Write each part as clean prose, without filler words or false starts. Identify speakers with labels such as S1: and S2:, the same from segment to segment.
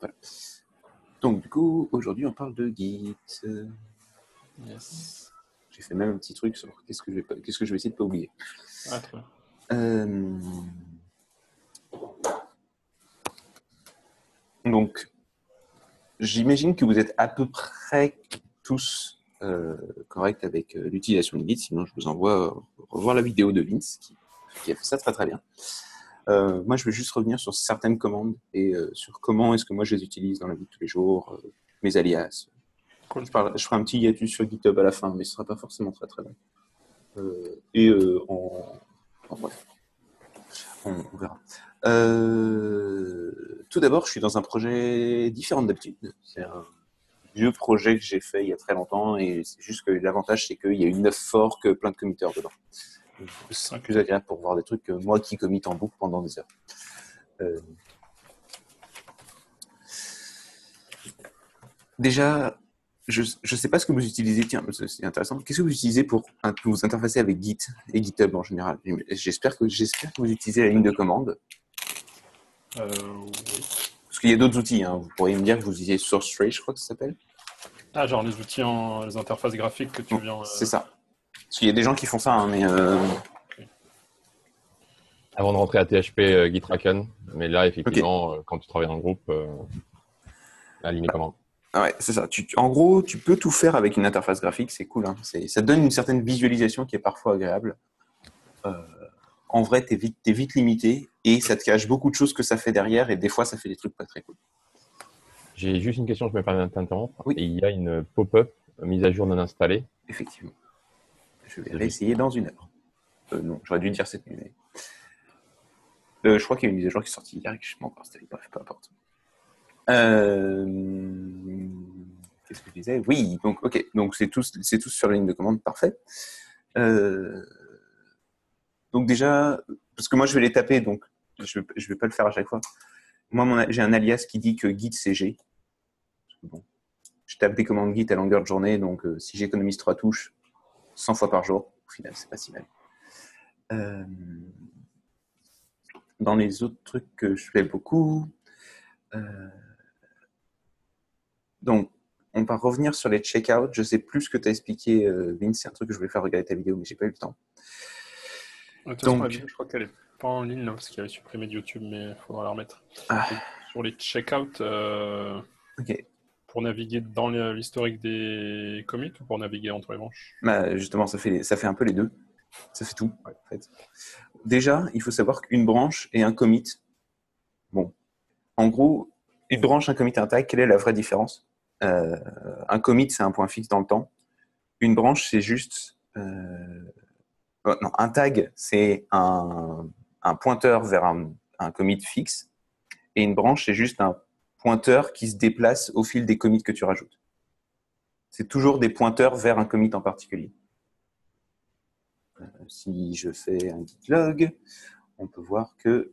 S1: Voilà. Donc, du coup, aujourd'hui, on parle de Git.
S2: Yes.
S1: J'ai fait même un petit truc sur qu'est-ce que je vais essayer de ne pas oublier.
S2: Ah, très bien.
S1: Donc, j'imagine que vous êtes à peu près tous corrects avec l'utilisation de Git, sinon je vous envoie revoir la vidéo de Vince qui a fait ça très très bien. Moi, je vais juste revenir sur certaines commandes et sur comment est-ce que moi je les utilise dans la vie de tous les jours, mes alias.
S2: Cool.
S1: Je ferai un petit hiatus sur GitHub à la fin, mais ce ne sera pas forcément très très long. Bref, on verra. Tout d'abord, je suis dans un projet différent d'habitude. C'est un vieux projet que j'ai fait il y a très longtemps et c'est juste que l'avantage, c'est qu'il y a une 9 fork, plein de committeurs dedans. C'est plus agréable pour voir des trucs que moi qui commit en boucle pendant des heures. Déjà, je ne sais pas ce que vous utilisez. Tiens, c'est intéressant. Qu'est-ce que vous utilisez pour vous interfacer avec Git et GitHub en général? J'espère que vous utilisez la ligne de commande.
S2: Oui.
S1: Parce qu'il y a d'autres outils. Hein. Vous pourriez me dire que vous utilisez SourceTree, je crois que ça s'appelle.
S2: Ah, genre les outils, les interfaces graphiques que tu viens...
S1: C'est ça. Parce qu'il y a des gens qui font ça, hein, mais...
S2: Okay.
S3: Avant de rentrer à THP Git-Raken, mais là, effectivement, quand tu travailles en groupe, la ligne de commande.
S1: Ouais, c'est ça. En gros, tu peux tout faire avec une interface graphique, c'est cool. Hein. Ça donne une certaine visualisation qui est parfois agréable. En vrai, t'es vite limité et ça te cache beaucoup de choses que ça fait derrière et des fois, ça fait des trucs pas très cool.
S3: J'ai juste une question, je me permets de t'interrompre.
S1: Oui.
S3: Et il y a une pop-up mise à jour non installée.
S1: Effectivement. Je vais réessayer dans une heure. Non, j'aurais dû dire cette nuit. Mais... je crois qu'il y a une mise à jour qui est sortie hier et que je m'en pas installé. Bref, peu importe. Qu'est-ce que je disais? Oui, donc ok. Donc c'est tous sur la ligne de commande, parfait. Donc déjà, parce que moi je vais les taper, donc je vais pas le faire à chaque fois. Moi, j'ai un alias qui dit que Git c'est G. Bon, je tape des commandes Git à longueur de journée, donc si j'économise 3 touches, 100 fois par jour, au final, c'est pas si mal. Dans les autres trucs que je fais beaucoup, donc on va revenir sur les checkouts. Je sais plus ce que tu as expliqué, Vince, c'est un truc que je voulais faire regarder ta vidéo, mais j'ai pas eu le temps.
S2: De toute façon, la vidéo, je crois qu'elle est pas en ligne là, parce qu'il avait supprimé de YouTube, mais il faudra la remettre. Sur les checkouts, pour naviguer dans l'historique des commits ou pour naviguer entre les branches?
S1: Justement, ça fait un peu les deux. Ça fait tout, en fait. Déjà, il faut savoir qu'une branche et un commit, bon, en gros, une branche, un commit et un tag, quelle est la vraie différence? Un commit, c'est un point fixe dans le temps. Une branche, c'est juste... non, un tag, c'est un pointeur vers un commit fixe. Et une branche, c'est juste un pointeur qui se déplace au fil des commits que tu rajoutes. C'est toujours des pointeurs vers un commit en particulier. Si je fais un git log, on peut voir que...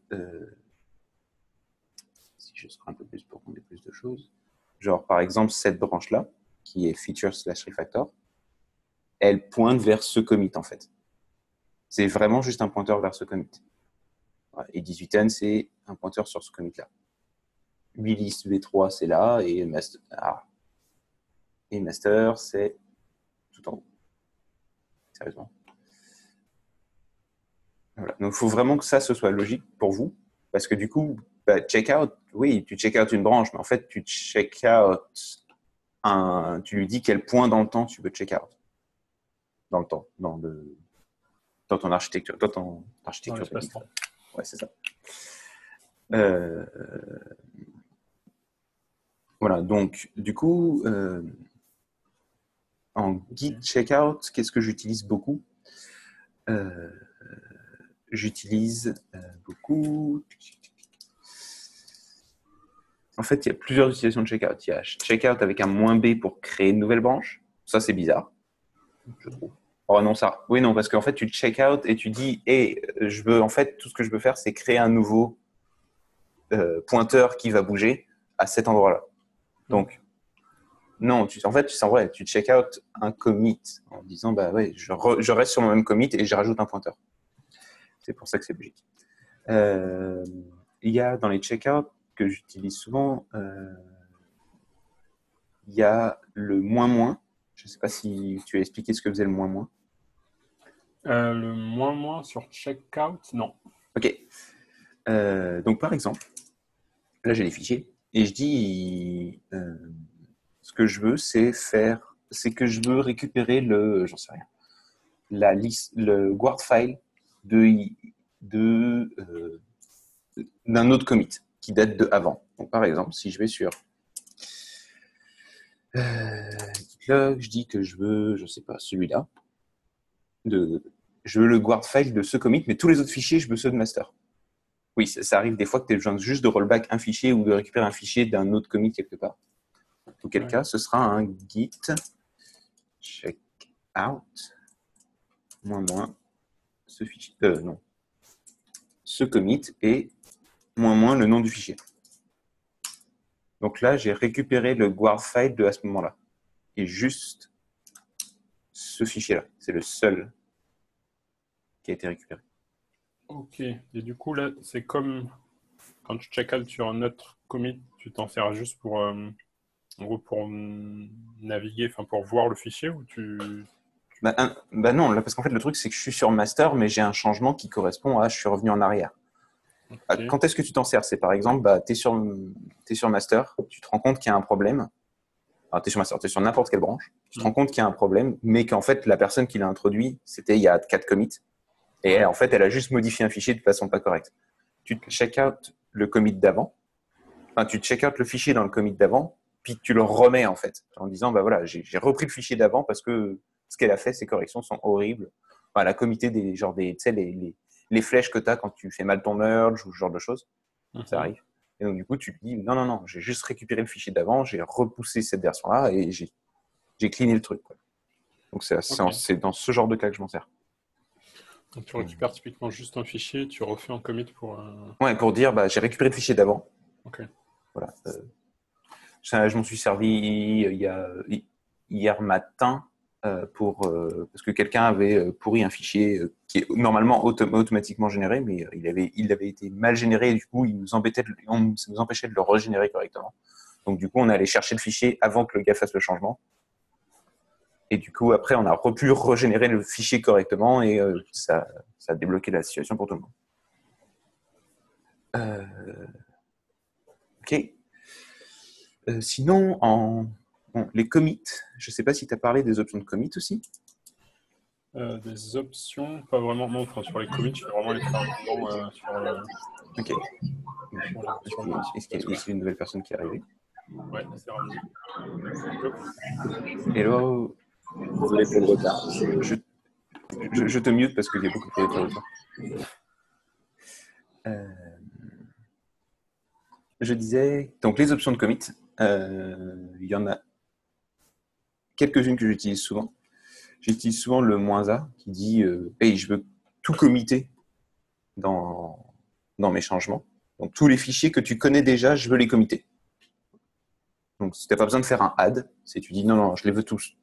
S1: si je scroll un peu plus pour qu'on ait plus de choses, genre par exemple cette branche-là, qui est feature/refactor, elle pointe vers ce commit en fait. C'est vraiment juste un pointeur vers ce commit. Et 18n, c'est un pointeur sur ce commit-là. 8list v3, c'est là, et master, c'est tout en haut. Sérieusement. Voilà. Donc, il faut vraiment que ça, ce soit logique pour vous, parce que du coup, checkout, oui, tu check-out une branche, mais en fait, tu check-out tu lui dis quel point dans le temps tu veux check-out. Dans le temps, dans ton architecture. Dans ton architecture. Ouais, c'est ça. Voilà, donc, du coup, en Git checkout, qu'est-ce que j'utilise beaucoup? J'utilise beaucoup... En fait, il y a plusieurs utilisations de checkout. Il y a checkout avec un "-b" pour créer une nouvelle branche. Ça, c'est bizarre, je trouve. Oh non, ça. Oui, non, parce qu'en fait, tu checkout et tu dis, en fait, tout ce que je veux faire, c'est créer un nouveau pointeur qui va bouger à cet endroit-là. Donc, non, en fait, c'est vrai, tu checkout un commit en disant, bah ouais, je reste sur mon même commit et je rajoute un pointeur. C'est pour ça que c'est logique. Il y a dans les checkouts que j'utilise souvent, il y a le moins. Je ne sais pas si tu as expliqué ce que faisait le moins.
S2: Le moins sur checkout, non.
S1: Ok. Donc, par exemple, là, j'ai les fichiers et je dis ce que je veux, c'est que je veux récupérer j'en sais rien, la liste, le guard file d'un autre commit qui date de avant. Donc, par exemple, si je vais sur GitLog, je dis que je veux, je sais pas, celui-là. Je veux le guard file de ce commit, mais tous les autres fichiers, je veux ceux de master. Oui, ça arrive des fois que tu as besoin juste de rollback un fichier ou de récupérer un fichier d'un autre commit quelque part. Auquel cas, ce sera un git checkout ce fichier. Non. Ce commit et moins le nom du fichier. Donc là, j'ai récupéré le guard file à ce moment-là. Et juste ce fichier-là. C'est le seul qui a été récupéré.
S2: Ok. Et du coup, là, c'est comme quand tu check out sur un autre commit, tu t'en sers juste pour, en gros, pour naviguer, enfin pour voir le fichier ou
S1: Bah non, là, parce qu'en fait, le truc, c'est que je suis sur master, mais j'ai un changement qui correspond à je suis revenu en arrière. Okay. Quand est-ce que tu t'en sers? C'est par exemple, tu es sur master, tu te rends compte qu'il y a un problème. Alors, tu es sur master, tu es sur n'importe quelle branche. Tu te rends compte qu'il y a un problème, mais qu'en fait, la personne qui l'a introduit, c'était il y a 4 commits. Et en fait, elle a juste modifié un fichier de façon pas correcte. Tu check out le commit d'avant. Enfin, tu check out le fichier dans le commit d'avant, puis tu le remets en fait, en disant, bah voilà, j'ai repris le fichier d'avant parce que ce qu'elle a fait, ces corrections sont horribles. Enfin, elle a committé les flèches que tu as quand tu fais mal ton merge ou ce genre de choses. Ça arrive. Et donc, du coup, tu te dis, non, j'ai juste récupéré le fichier d'avant, j'ai repoussé cette version-là et j'ai cleané le truc. Quoi. Donc, c'est dans ce genre de cas que je m'en sers.
S2: Donc, tu récupères typiquement juste un fichier, tu refais un commit pour…
S1: Ouais, pour dire, bah, j'ai récupéré le fichier d'avant.
S2: Ok.
S1: Voilà. Je m'en suis servi hier matin parce que quelqu'un avait pourri un fichier qui est normalement automatiquement généré, mais il avait été mal généré et du coup, ça nous empêchait de le régénérer correctement. Donc, du coup, on est allé chercher le fichier avant que le gars fasse le changement. Et du coup, après, on a pu régénérer le fichier correctement et ça a débloqué la situation pour tout le monde. Ok. Sinon, les commits, je ne sais pas si tu as parlé des options de commit aussi.
S2: Des options, pas vraiment. Non, enfin, sur les commits, je fais vraiment les faire sur…
S1: Ok. Est-ce qu'il y a une nouvelle personne qui est arrivée?
S2: Ouais, c'est ravi.
S1: Hello.
S4: Désolé pour le retard.
S1: Je te mute parce qu'il y a beaucoup de retard. Je disais, donc les options de commit, il y en a quelques-unes que j'utilise souvent. J'utilise souvent le "-a qui dit hey, je veux tout committer dans mes changements. Donc tous les fichiers que tu connais déjà, je veux les committer. Donc si tu n'as pas besoin de faire un add, si tu dis non, je les veux tous,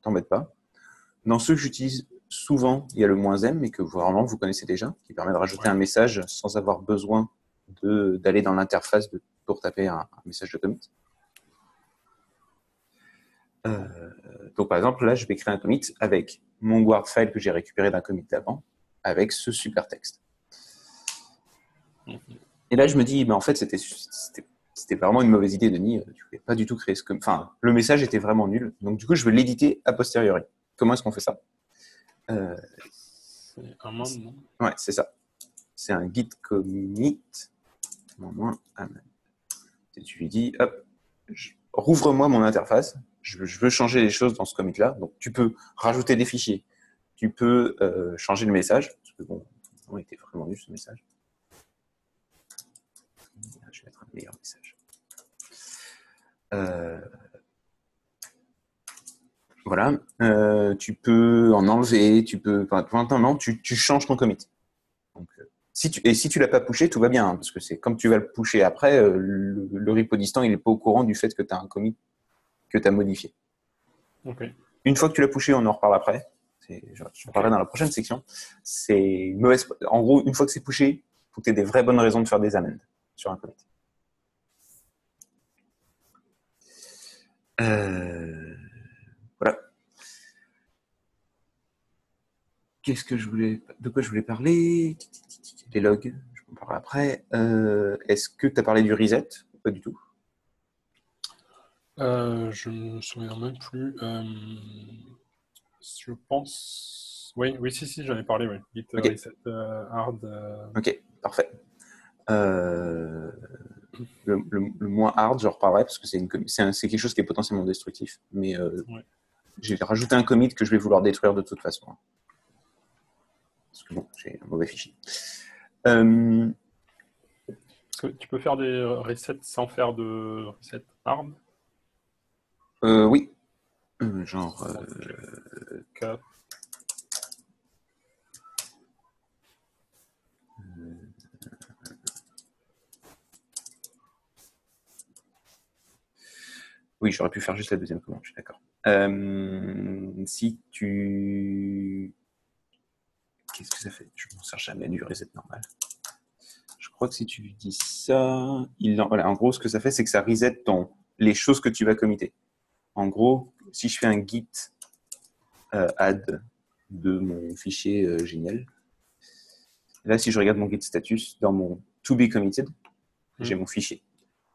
S1: t'embête pas. Dans ceux que j'utilise souvent, il y a le "-m, mais que vraiment vous connaissez déjà, qui permet de rajouter un message sans avoir besoin d'aller dans l'interface pour taper un message de commit. Donc par exemple, là, je vais créer un commit avec mon guard file que j'ai récupéré d'un commit d'avant, avec ce super texte. Et là, je me dis, en fait, c'était vraiment une mauvaise idée, Denis. Tu ne voulais pas du tout créer ce commit. Enfin, le message était vraiment nul. Donc du coup, je vais l'éditer a posteriori. Comment est-ce qu'on fait ça?
S2: C'est un -, non?
S1: Ouais, c'est ça. C'est un git commit -amen. Et tu lui dis, hop, rouvre-moi mon interface. Je veux changer les choses dans ce commit-là. Donc, tu peux rajouter des fichiers. Tu peux changer le message. Parce que bon, il était vraiment nul ce message. Je vais mettre un meilleur message. Voilà. Tu peux en enlever. Tu peux. Maintenant, tu changes ton commit. Donc, si tu ne l'as pas pushé, tout va bien. Hein, parce que c'est comme tu vas le pusher après, le repo distant, il n'est pas au courant du fait que tu as un commit que tu as modifié.
S2: Okay.
S1: Une fois que tu l'as pushé, on en reparle après. Je parlerai dans la prochaine section. C'est mauvaise. En gros, une fois que c'est pushé, il faut que tu aies des vraies bonnes raisons de faire des amends sur un commit. Voilà. De quoi je voulais parler? Les logs, je vais en parler après. Est-ce que tu as parlé du reset? Pas du tout.
S2: Je me souviens même plus. Je pense. Oui, si, j'en ai parlé, oui. Git
S1: Ok.
S2: reset hard.
S1: Ok, parfait. Le moins hard, j'en reparlerai parce que c'est quelque chose qui est potentiellement destructif. Mais
S2: Ouais.
S1: j'ai rajouté un commit que je vais vouloir détruire de toute façon. Parce que bon, j'ai un mauvais fichier.
S2: Est-ce que tu peux faire des resets sans faire de reset hard?
S1: Oui. Genre.
S2: Quatre.
S1: Oui, j'aurais pu faire juste la deuxième commande, je suis d'accord. Si tu... Qu'est-ce que ça fait? Je ne m'en sers jamais du reset normal. Je crois que si tu lui dis ça... Voilà, en gros, ce que ça fait, c'est que ça reset les choses que tu vas committer. En gros, si je fais un git add de mon fichier génial, là, si je regarde mon git status, dans mon to be committed, j'ai mon fichier.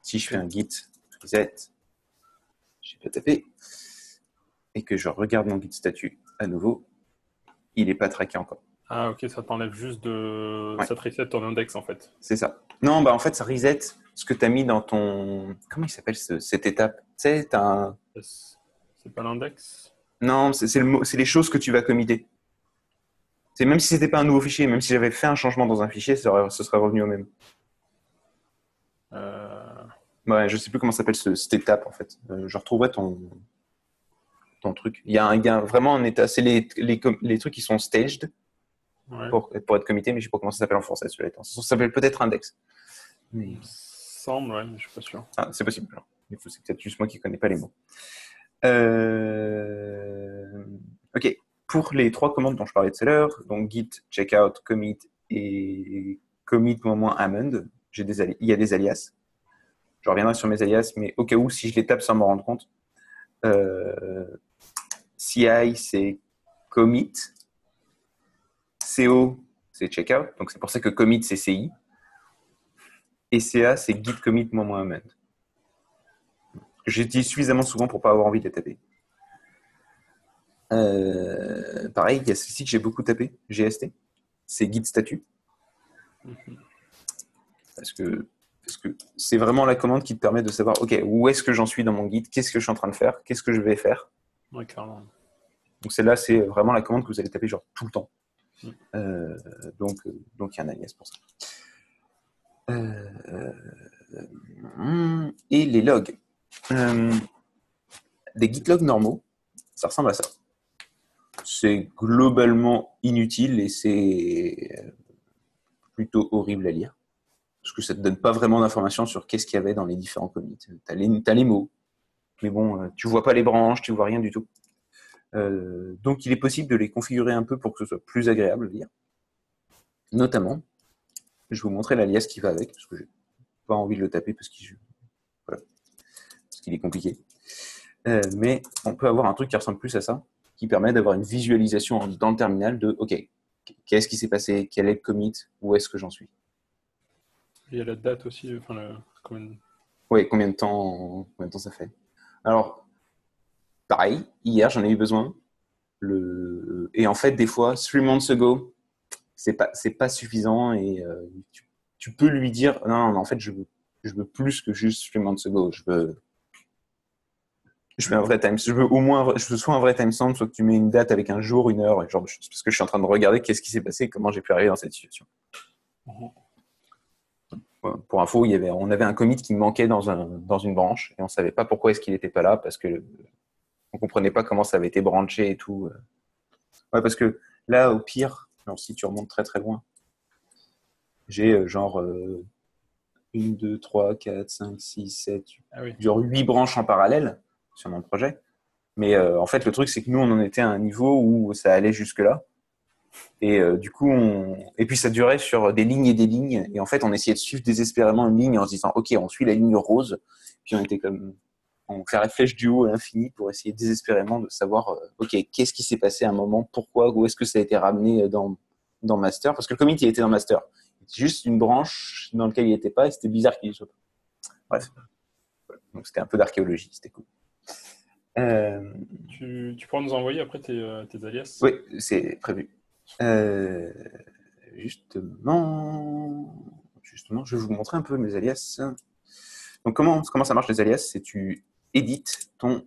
S1: Si je fais un git reset, j'ai pas tapé, et que je regarde mon git statut à nouveau, il n'est pas traqué encore.
S2: Ah, ok, ça t'enlève juste de.
S1: Ouais.
S2: Ça te reset ton index en fait.
S1: C'est ça. Non, bah en fait, ça reset ce que tu as mis dans ton. Comment il s'appelle cette étape? Tu sais, t'as un.
S2: C'est pas l'index?
S1: Non, c'est les choses que tu vas committer. C'est même si c'était pas un nouveau fichier, même si j'avais fait un changement dans un fichier, ce serait revenu au même. Ouais, je sais plus comment s'appelle cette étape en fait. Je retrouverai ton truc. Il y a vraiment un état. C'est les trucs qui sont staged
S2: Ouais.
S1: pour être committés, mais je sais pas comment ça s'appelle en français celui-là. Ça s'appelle peut-être index. Mais...
S2: Il me semble, ouais, mais je suis pas sûr.
S1: Ah, c'est possible. Alors. C'est peut-être juste moi qui connais pas les mots. Ok. Pour les trois commandes dont je parlais tout à l'heure, donc git, checkout, commit et commit -amend, il y a des alias. Je reviendrai sur mes alias, mais au cas où, si je les tape sans m'en rendre compte, CI, c'est commit, CO, c'est checkout, donc c'est pour ça que commit, c'est CI, et CA, c'est git commit -amend. J'utilise suffisamment souvent pour ne pas avoir envie de les taper. Pareil, il y a celle-ci que j'ai beaucoup tapé, GST, c'est git statut. Parce que c'est vraiment la commande qui te permet de savoir, ok, où est-ce que j'en suis dans mon guide, qu'est-ce que je suis en train de faire, qu'est-ce que je vais faire.
S2: Ouais, carrément.
S1: Donc celle-là, c'est vraiment la commande que vous allez taper genre tout le temps. Donc il y a un alias pour ça. Et les logs. Des git logs normaux, ça ressemble à ça. C'est globalement inutile et c'est plutôt horrible à lire. Parce que ça ne te donne pas vraiment d'informations sur qu'est-ce qu'il y avait dans les différents commits. Tu as les mots, mais bon, tu ne vois pas les branches, tu ne vois rien du tout. Donc, il est possible de les configurer un peu pour que ce soit plus agréable à lire. Notamment, je vais vous montrer l'alias qui va avec, parce que je n'ai pas envie de le taper parce qu'il est compliqué. Mais on peut avoir un truc qui ressemble plus à ça, qui permet d'avoir une visualisation dans le terminal de « Ok, qu'est-ce qui s'est passé? Quel est le commit? Où est-ce que j'en suis ?»
S2: Il y a la date aussi,
S1: Oui, combien de temps ça fait? Alors, pareil, hier, j'en ai eu besoin. Et en fait, des fois, 3 months ago, c'est pas suffisant et tu peux lui dire non, en fait, je veux plus que juste 3 months ago. Je veux un vrai time. Je veux soit un vrai timestamp, soit que tu mets une date avec un jour, une heure, genre de choses. Parce que je suis en train de regarder qu'est-ce qui s'est passé, comment j'ai pu arriver dans cette situation. Pour info, on avait un commit qui manquait dans une branche et on ne savait pas pourquoi est-ce qu'il n'était pas là parce que on ne comprenait pas comment ça avait été branché et tout. Ouais, parce que là, au pire, alors, si tu remontes très très loin, j'ai genre 1, 2, 3, 4, 5, 6, 7, genre 8 branches en parallèle sur mon projet. Mais en fait, le truc, c'est que nous, on en était à un niveau où ça allait jusque-là. Et du coup, et puis ça durait sur des lignes et des lignes. Et en fait, on essayait de suivre désespérément une ligne en se disant, OK, on suit la ligne rose. Puis on était comme, on fait la flèche du haut à l'infini pour essayer désespérément de savoir, OK, qu'est-ce qui s'est passé à un moment, pourquoi, où est-ce que ça a été ramené dans master, parce que le commit, il était dans master. C'est juste une branche dans laquelle il n'était pas, et c'était bizarre qu'il y soit pas. Bref. Donc, c'était un peu d'archéologie, c'était cool.
S2: Tu pourras nous envoyer après tes alias?
S1: Oui, c'est prévu. Justement, je vais vous montrer un peu mes alias. Donc, comment ça marche les alias? C'est tu édites ton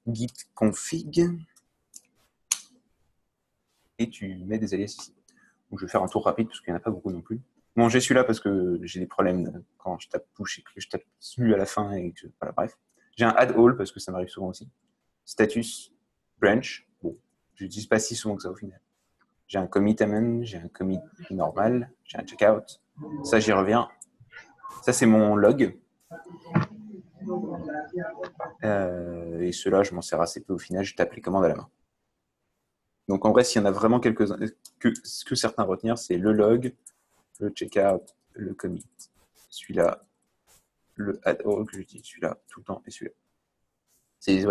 S1: git config et tu mets des alias ici. Donc, je vais faire un tour rapide parce qu'il n'y en a pas beaucoup non plus. Bon, j'ai celui-là parce que j'ai des problèmes quand je tape push et que je tape celui à la fin. Voilà, bref. J'ai un add all parce que ça m'arrive souvent aussi. Status, branch. Bon, je n'utilise pas si souvent que ça au final. J'ai un commit amen, j'ai un commit normal, j'ai un checkout. Ça, j'y reviens. Ça, c'est mon log. Et ceux-là, je m'en sers assez peu au final. Je tape les commandes à la main. Donc, en vrai, s'il y en a vraiment quelques-uns, que certains retenir, c'est le log, le checkout, le commit. Celui-là, le add all que j'utilise, celui-là, tout le temps, et celui-là.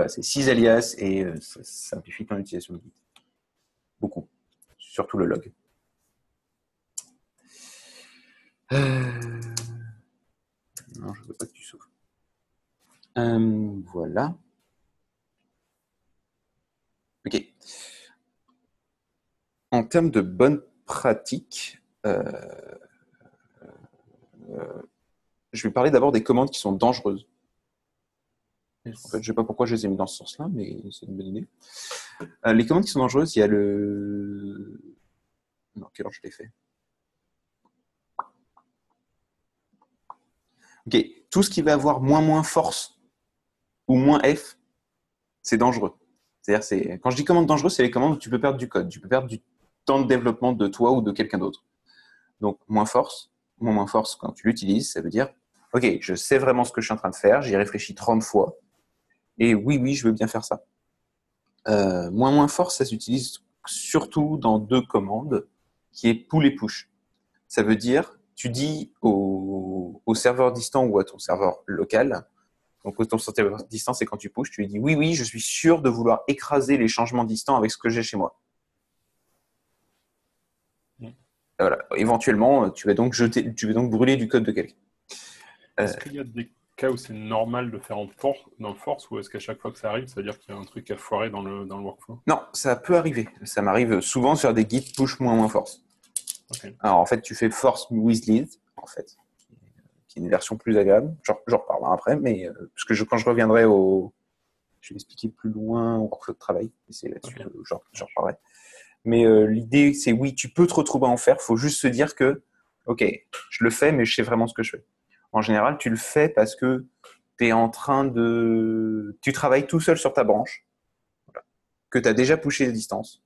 S1: C'est 6 alias et ça simplifie ton utilisation de Git. Beaucoup. Surtout le log. Non, je ne veux pas que tu souffres. Voilà. OK. En termes de bonnes pratiques, je vais parler d'abord des commandes qui sont dangereuses. En fait, je ne sais pas pourquoi je les ai mis dans ce sens-là, mais c'est une bonne idée. Les commandes qui sont dangereuses, il y a le... Non, quelle heure je l'ai fait? OK. Tout ce qui va avoir moins force ou moins F, c'est dangereux. C'est-à-dire, quand je dis commande dangereuse, c'est les commandes où tu peux perdre du code. Tu peux perdre du temps de développement de toi ou de quelqu'un d'autre. Donc, moins force, quand tu l'utilises, ça veut dire, OK, je sais vraiment ce que je suis en train de faire, j'y ai réfléchi 30 fois, et oui, je veux bien faire ça. Moins force, ça s'utilise surtout dans 2 commandes, qui est pull et push. Ça veut dire, tu dis au serveur distant ou à ton serveur local, donc ton serveur distant, c'est quand tu pushes, tu lui dis, oui, je suis sûr de vouloir écraser les changements distants avec ce que j'ai chez moi. Voilà. Éventuellement, tu vas donc brûler du code de quelqu'un.
S2: Est-ce qu'il y a des cas où c'est normal de faire dans force, ou est-ce qu'à chaque fois que ça arrive, ça veut dire qu'il y a un truc à foirer dans le workflow?
S1: Non, ça peut arriver. Ça m'arrive souvent sur des git push moins force.
S2: Okay.
S1: Alors en fait, tu fais force with lead, en fait, qui est une version plus agréable. J'en reparlerai après, mais parce que quand je reviendrai je vais expliquer plus loin au workflow de travail. Et c'est là-dessus que j'en reparlerai. Mais l'idée, c'est oui, tu peux te retrouver à en faire. Il faut juste se dire que, OK, je le fais, mais je sais vraiment ce que je fais. En général, tu le fais parce que tu travailles tout seul sur ta branche, voilà, que tu as déjà pushé les distances.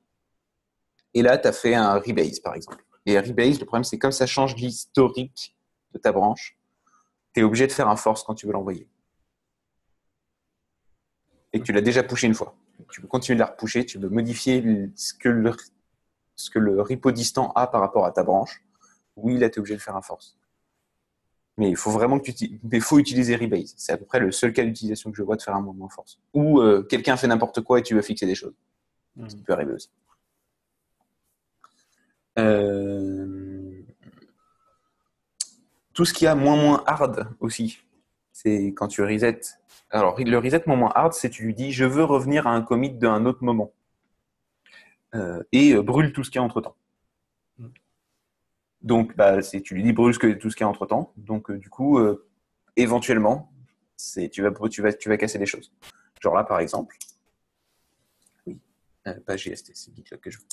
S1: Et là, tu as fait un rebase, par exemple. Et rebase, le problème, c'est comme ça change l'historique de ta branche, tu es obligé de faire un force quand tu veux l'envoyer. Et que tu l'as déjà pushé une fois. Tu peux continuer de la repusher, tu peux modifier ce que le repo distant a par rapport à ta branche. Oui, là, tu es obligé de faire un force. Mais il faut vraiment faut utiliser rebase. C'est à peu près le seul cas d'utilisation que je vois de faire un moment force. Ou quelqu'un fait n'importe quoi et tu veux fixer des choses. Ça peut arriver aussi. Tout ce qui a moins hard aussi, c'est quand tu reset. Alors, le reset moins hard, c'est tu lui dis je veux revenir à un commit d'un autre moment. Et brûle tout ce qu'il y a entre temps. Donc, tu lui dis brûle tout ce qu'il y a entre temps. Donc, du coup, éventuellement, tu vas casser des choses. Genre là, par exemple, oui, pas GST, c'est GitLab que je veux.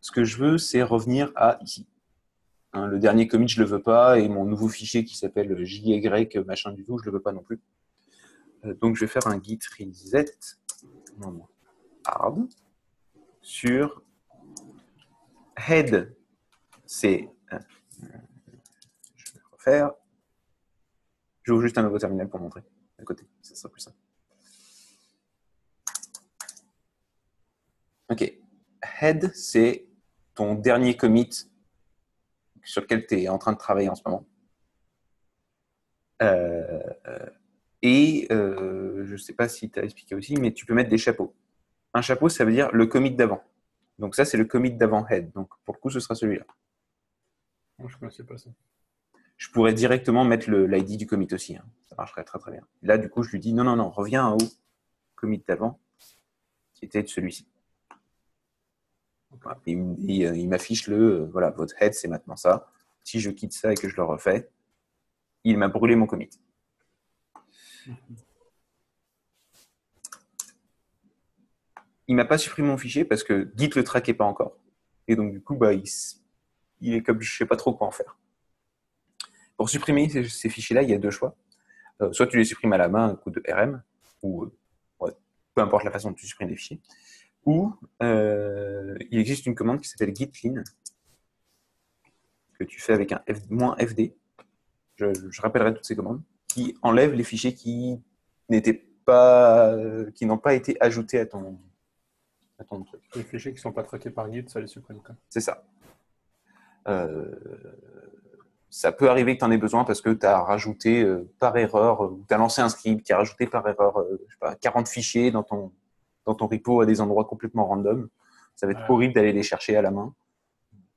S1: Ce que je veux, c'est revenir à ici. Hein, le dernier commit, je le veux pas, et mon nouveau fichier qui s'appelle JY machin du tout, je le veux pas non plus. Donc, je vais faire un git reset hard sur head. C'est je vais refaire. J'ouvre juste un nouveau terminal pour montrer à côté, ça sera plus simple. OK. Head, c'est ton dernier commit sur lequel tu es en train de travailler en ce moment. Euh, et je ne sais pas si tu as expliqué aussi, mais tu peux mettre des chapeaux. Un chapeau, ça veut dire le commit d'avant. Donc ça, c'est le commit d'avant head. Donc pour le coup, ce sera celui-là.
S2: Moi, je ne connaissais pas ça.
S1: Je pourrais directement mettre l'ID du commit aussi. Hein. Ça marcherait très très bien. Là, du coup, je lui dis non, reviens au commit d'avant, qui était de celui-ci. Voilà. Il m'affiche voilà, votre head, c'est maintenant ça. Si je quitte ça et que je le refais, il m'a brûlé mon commit. Il m'a pas supprimé mon fichier parce que Git le traquait pas encore. Et donc, du coup, il est comme je sais pas trop quoi en faire. Pour supprimer ces fichiers-là, il y a deux choix. Soit tu les supprimes à la main, un coup de RM, ou ouais, peu importe la façon dont tu supprimes des fichiers, ou il existe une commande qui s'appelle git clean, que tu fais avec un -fd. Je rappellerai toutes ces commandes, qui enlèvent les fichiers qui n'ont pas été ajoutés à ton truc.
S2: Les fichiers qui ne sont pas traqués par Git, ça les supprime quand même.
S1: C'est ça. Ça peut arriver que tu en aies besoin parce que tu as rajouté par erreur, ou tu as lancé un script qui a rajouté par erreur je sais pas, 40 fichiers dans ton repo à des endroits complètement random. Ça va être horrible d'aller les chercher à la main.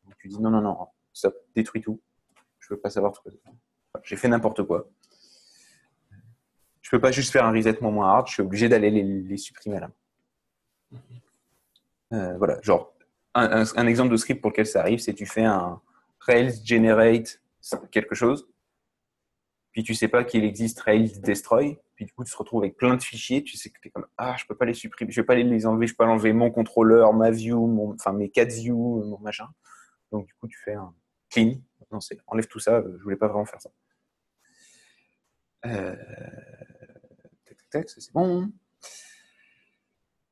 S1: Donc, tu dis non, stop, détruis tout. Je veux pas savoir tout. Enfin, j'ai fait n'importe quoi. Je peux pas juste faire un reset moins hard, je suis obligé d'aller les supprimer à la main. Voilà, genre, un exemple de script pour lequel ça arrive, c'est tu fais un Rails generate quelque chose, puis tu sais pas qu'il existe Rails destroy, puis du coup tu te retrouves avec plein de fichiers, tu sais que tu es comme je peux pas les supprimer, je vais pas les enlever, je peux pas enlever mon contrôleur, ma view, mes 4 views, mon machin. Donc du coup tu fais un clean, non, enlève tout ça, je voulais pas vraiment faire ça. Ça c'est bon.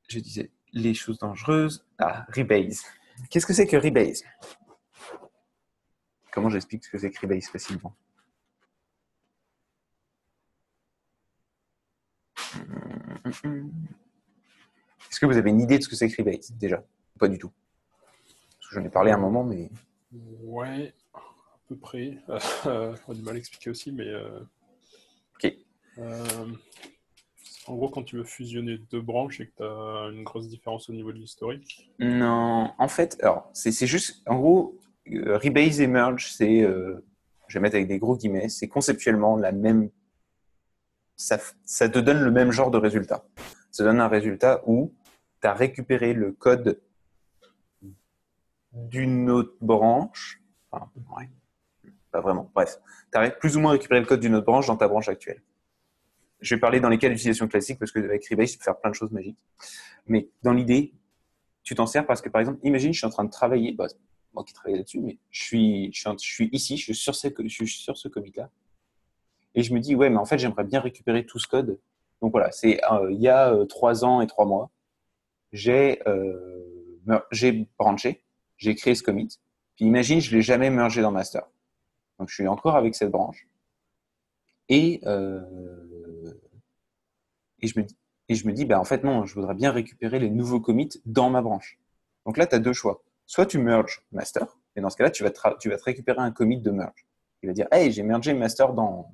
S1: Je disais les choses dangereuses. Rebase. Qu'est-ce que c'est que Rebase? Comment j'explique ce que c'est que Rebase facilement? Est-ce que vous avez une idée de ce que c'est que Rebase déjà? Pas du tout. Parce que j'en ai parlé à un moment, mais.
S2: Ouais, à peu près. On a du mal à expliquer aussi, mais.
S1: Ok.
S2: En gros, quand tu veux fusionner deux branches et que tu as une grosse différence au niveau de l'historique.
S1: Non, en fait, alors, c'est juste, en gros, Rebase et Merge, je vais mettre avec des gros guillemets, c'est conceptuellement la même. Ça te donne le même genre de résultat. Ça donne un résultat où tu as récupéré le code d'une autre branche. Enfin, ouais, pas vraiment. Bref, tu as plus ou moins récupéré le code d'une autre branche dans ta branche actuelle. Je vais parler dans les cas d'utilisation classique parce qu'avec Rebase, tu peux faire plein de choses magiques. Mais dans l'idée, tu t'en sers parce que, par exemple, imagine, je suis en train de travailler, c'est moi qui travaille là-dessus, mais je suis ici, je suis sur ce commit-là. Et je me dis, ouais, mais en fait, j'aimerais bien récupérer tout ce code. Donc voilà, c'est il y a 3 ans et 3 mois, j'ai branché, j'ai créé ce commit. Puis imagine, je ne l'ai jamais mergé dans master. Donc je suis encore avec cette branche. Et je me dis, en fait, non, je voudrais bien récupérer les nouveaux commits dans ma branche. Donc là, tu as deux choix. Soit tu merges master, et dans ce cas-là, tu vas te récupérer un commit de merge. Il va dire, hey, j'ai mergé master dans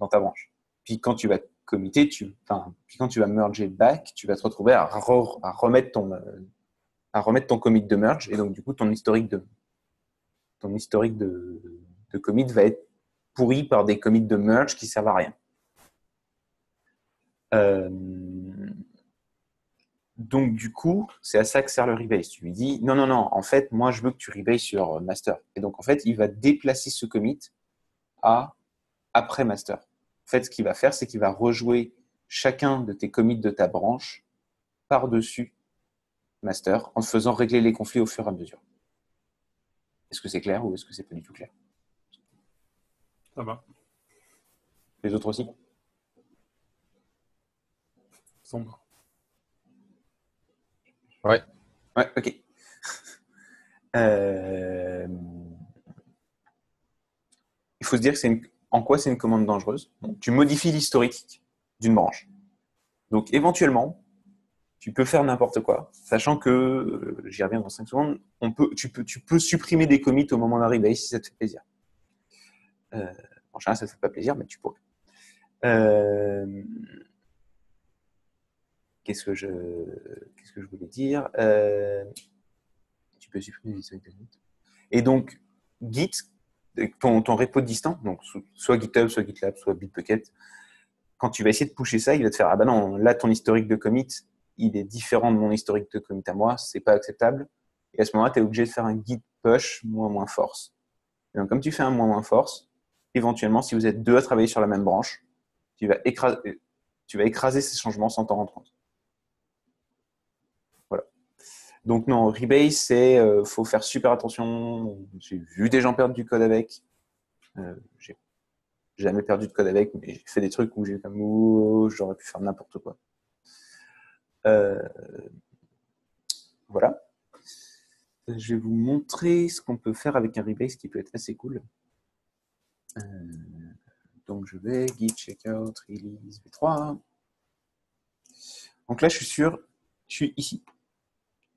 S1: ta branche. Puis quand tu vas committer, puis quand tu vas merger back, tu vas te retrouver à remettre ton commit de merge, et donc du coup, ton historique de commit va être pourri par des commits de merge qui servent à rien. Donc, du coup, c'est à ça que sert le rebase. Tu lui dis, non, en fait, moi, je veux que tu rebases sur master. Et donc, en fait, il va déplacer ce commit après master. En fait, ce qu'il va faire, c'est qu'il va rejouer chacun de tes commits de ta branche par-dessus master en te faisant régler les conflits au fur et à mesure. Est-ce que c'est clair ou est-ce que c'est pas du tout clair?
S2: Ça va.
S1: Les autres aussi?
S2: Sombre.
S3: Ouais.
S1: Ouais, ok. Il faut se dire que en quoi c'est une commande dangereuse. Donc, tu modifies l'historique d'une branche. Donc, éventuellement, tu peux faire n'importe quoi, sachant que, j'y reviens dans 5 secondes, tu peux supprimer des commits au moment d'arriver si ça te fait plaisir. En général, ça ne te fait pas plaisir, mais tu pourrais. Euh, Qu'est-ce que je voulais dire? Tu peux supprimer les historiques de Git. Et donc, Git, ton repo distant, donc soit GitHub, soit GitLab, soit Bitbucket, quand tu vas essayer de pusher ça, il va te faire ah ben non, là ton historique de commit, il est différent de mon historique de commit à moi, c'est pas acceptable. Et à ce moment-là, tu es obligé de faire un git push moins force. Et donc, comme tu fais un moins force, éventuellement, si vous êtes deux à travailler sur la même branche, tu vas écraser ces changements sans t'en rendre compte. Voilà. Donc non, Rebase, c'est faut faire super attention. J'ai vu des gens perdre du code avec. J'ai jamais perdu de code avec, mais j'ai fait des trucs où j'ai comme j'aurais pu faire n'importe quoi. Voilà. Je vais vous montrer ce qu'on peut faire avec un Rebase qui peut être assez cool. Donc je vais git checkout release v3. Donc là, je suis ici.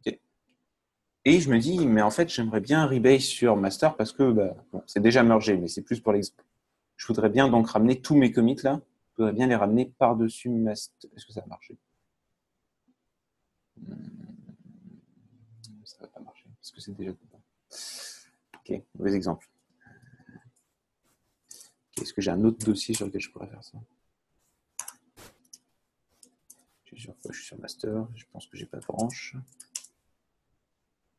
S1: Okay. Et je me dis, mais en fait, j'aimerais bien un Rebase sur master parce que bon, c'est déjà mergé, mais c'est plus pour l'exemple. Je voudrais bien donc ramener tous mes commits là. Je voudrais bien les ramener par-dessus master. Est-ce que ça va marcher? Ça va pas marcher parce que c'est déjà tout. Ok, mauvais exemple. Est-ce que j'ai un autre dossier sur lequel je pourrais faire ça? Je suis sur master, je pense que j'ai pas de branche.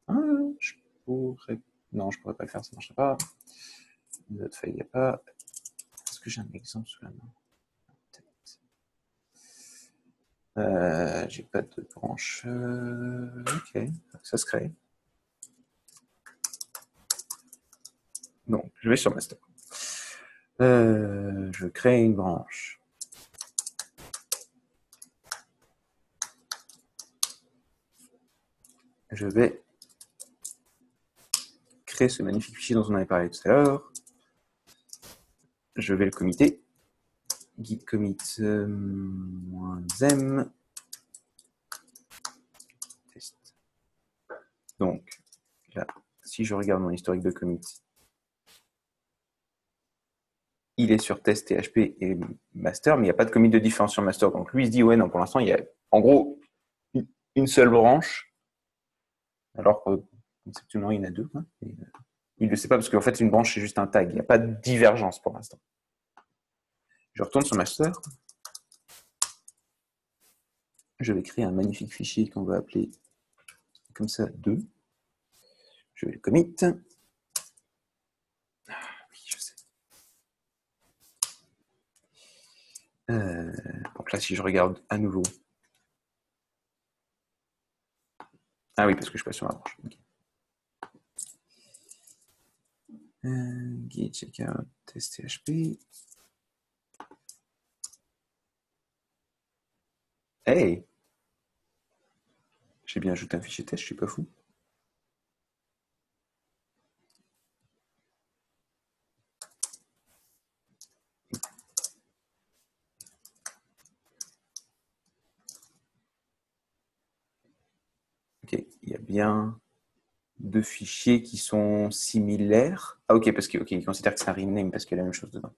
S1: Je pourrais... Non, je pourrais pas le faire, ça marcherait pas. Notre file, il n'y a pas. Est-ce que j'ai un exemple sous la main? J'ai pas de branche. Ok, ça se crée. Donc, je vais sur master. Je crée une branche. Je vais créer ce magnifique fichier dont on avait parlé tout à l'heure. Je vais le committer. Git commit -m test. Donc, là, si je regarde mon historique de commit, il est sur test PHP et master, mais il n'y a pas de commit de différence sur master. Donc lui, il se dit, ouais, non, pour l'instant, il y a en gros une seule branche, alors que conceptuellement, il y en a deux. Hein, et, il ne le sait pas parce qu'en fait, une branche, c'est juste un tag. Il n'y a pas de divergence pour l'instant. Je retourne sur master. Je vais créer un magnifique fichier qu'on va appeler comme ça 2. Je vais le commit. Oui, je sais. Donc là, si je regarde à nouveau. Ah oui, parce que je passe sur ma branche. Okay. Git checkout test PHP. Hey! J'ai bien ajouté un fichier test, je suis pas fou. Ok, il y a bien deux fichiers qui sont similaires. Ah ok, parce qu'il considère que c'est un rename parce qu'il y a la même chose dedans.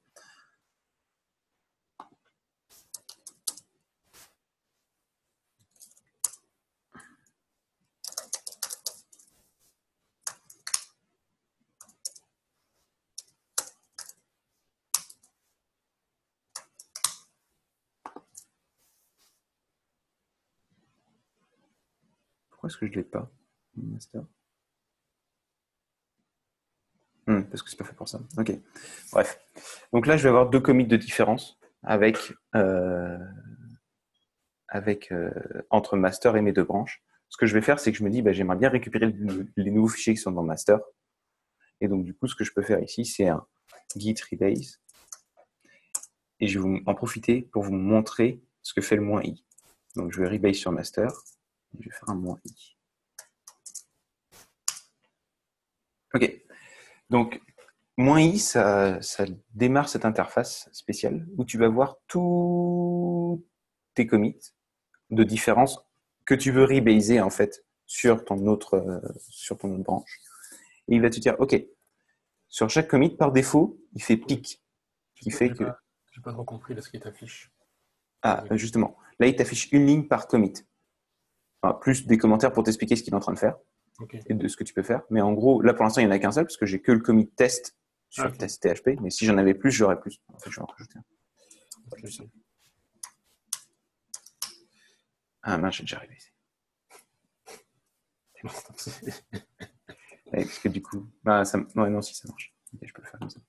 S1: Pourquoi est-ce que je ne l'ai pas? Master. Parce que c'est pas fait pour ça. Ok. Bref. Donc là, je vais avoir deux commits de différence avec entre master et mes deux branches. Ce que je vais faire, c'est que je me dis, j'aimerais bien récupérer les nouveaux fichiers qui sont dans master. Et donc, du coup, ce que je peux faire ici, c'est un git rebase. Et je vais en profiter pour vous montrer ce que fait le -i. Donc, je vais rebase sur master. Je vais faire un -i. Ok. Donc, -i, ça démarre cette interface spéciale où tu vas voir tous tes commits de différence que tu veux rebaser en fait sur ton autre branche. Et il va te dire, ok, sur chaque commit, par défaut, il fait pick. Qui fait que...
S2: J'ai pas trop compris là, ce qui t'affiche.
S1: Ah, justement. Là, il t'affiche une ligne par commit. Enfin, plus des commentaires pour t'expliquer ce qu'il est en train de faire
S2: Ok.
S1: et de ce que tu peux faire. Mais en gros, là, pour l'instant, il n'y en a qu'un seul parce que j'ai que le commit test sur
S2: Ok.
S1: test THP. Mais si j'en avais plus, j'aurais plus. En fait, je vais en rajouter un.
S2: Ok.
S1: Ah, mince, j'ai déjà arrivé. Ouais, parce que du coup, bah, ça... ouais, non, si ça marche. Ok, je peux le faire comme ça.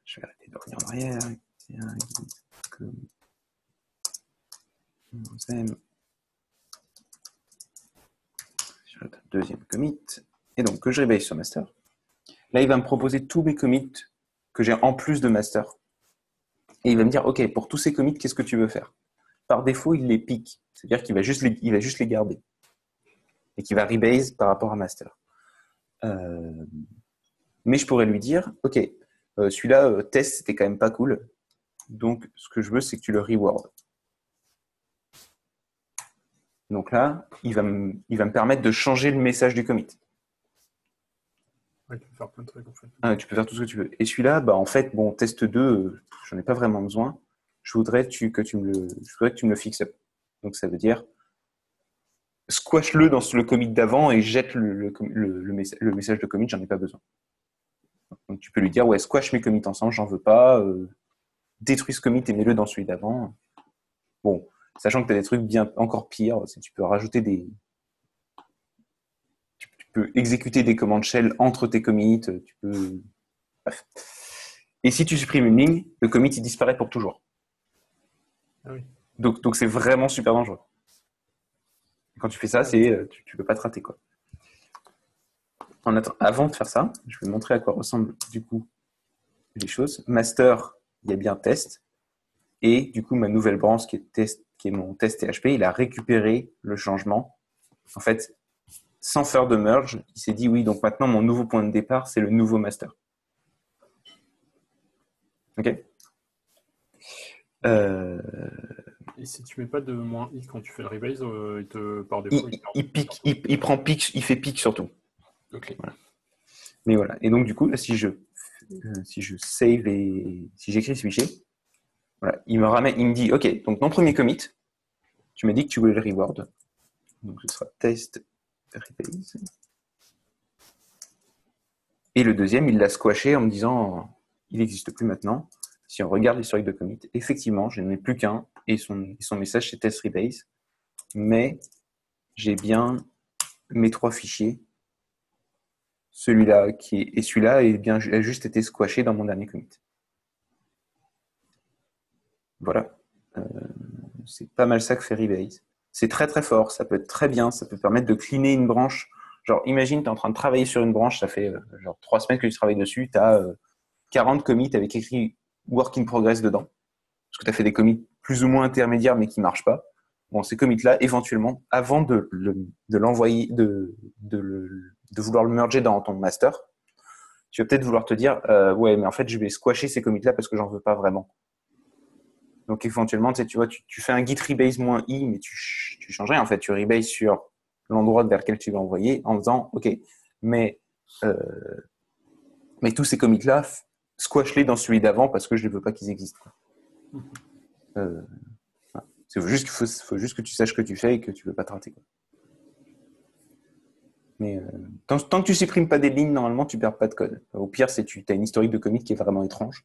S1: Je vais arrêter de revenir en arrière. Deuxième commit. Et donc, que je rebase sur master. Là, il va me proposer tous mes commits que j'ai en plus de master. Et il va me dire, OK, pour tous ces commits, qu'est-ce que tu veux faire? Par défaut, il les pique. C'est-à-dire qu'il va juste les garder. Et qu'il va rebase par rapport à master. Mais je pourrais lui dire, OK, celui-là, test, c'était quand même pas cool. Donc, ce que je veux, c'est que tu le reward. Donc là, il va me permettre de changer le message du commit.
S2: Ouais, tu peux faire plein de trucs en fait.
S1: Tu peux faire tout ce que tu veux. Et celui-là, bah, en fait, bon, test 2, j'en ai pas vraiment besoin. Je voudrais que tu me le fixes up. Donc ça veut dire squash-le dans le commit d'avant et jette le message de commit, j'en ai pas besoin. Donc tu peux lui dire, ouais, squash mes commits ensemble, j'en veux pas. Détruis ce commit et mets-le dans celui d'avant. Bon, sachant que tu as des trucs bien encore pires, si tu peux rajouter tu peux exécuter des commandes shell entre tes commits, tu peux. Bref. Et si tu supprimes une ligne, le commit il disparaît pour toujours.
S2: Ah oui.
S1: Donc c'est vraiment super dangereux. Quand tu fais ça, tu ne peux pas te rater, quoi. Avant de faire ça, je vais montrer à quoi ressemblent du coup les choses. Master, il y a bien test. Et du coup, ma nouvelle branche qui est mon test THP, il a récupéré le changement. En fait, sans faire de merge, il s'est dit oui, donc maintenant mon nouveau point de départ, c'est le nouveau master. OK.
S2: Et si tu mets pas de -i quand tu fais le rebase, il te par défaut.
S1: Il prend pic, il fait pic surtout.
S2: Ok.
S1: Voilà. Mais voilà. Et donc du coup, là, si je save et si j'écris ce fichier, voilà, il me dit OK, donc ton premier commit, tu m'as dit que tu voulais le reward. Donc ce sera test rebase. Et le deuxième, il l'a squashé en me disant il n'existe plus maintenant. Si on regarde l'historique de commit, effectivement, je n'en ai plus qu'un et son message c'est test rebase. Mais j'ai bien mes 3 fichiers. Celui-là et celui-là a juste été squashé dans mon dernier commit. Voilà. C'est pas mal ça que fait rebase. C'est très très fort, ça peut être très bien, ça peut permettre de cleaner une branche. Genre, imagine, tu es en train de travailler sur une branche, ça fait genre 3 semaines que tu travailles dessus, tu as 40 commits avec écrit work in progress dedans. Parce que tu as fait des commits plus ou moins intermédiaires mais qui ne marchent pas. Bon, ces commits-là, éventuellement, avant de l'envoyer, de vouloir le merger dans ton master, tu vas peut-être vouloir te dire ouais, mais en fait, je vais squasher ces commits-là parce que j'en veux pas vraiment. Donc éventuellement, tu vois, tu fais un git rebase -i, mais tu changes rien. En fait, tu rebase sur l'endroit vers lequel tu vas envoyer en disant OK, mais tous ces commits-là, squash-les dans celui d'avant parce que je ne veux pas qu'ils existent. Voilà. Il faut juste que tu saches ce que tu fais et que tu ne veux pas te rater. Quoi. Mais tant que tu ne supprimes pas des lignes, normalement, tu ne perds pas de code. Au pire, c'est tu as une historique de commit qui est vraiment étrange.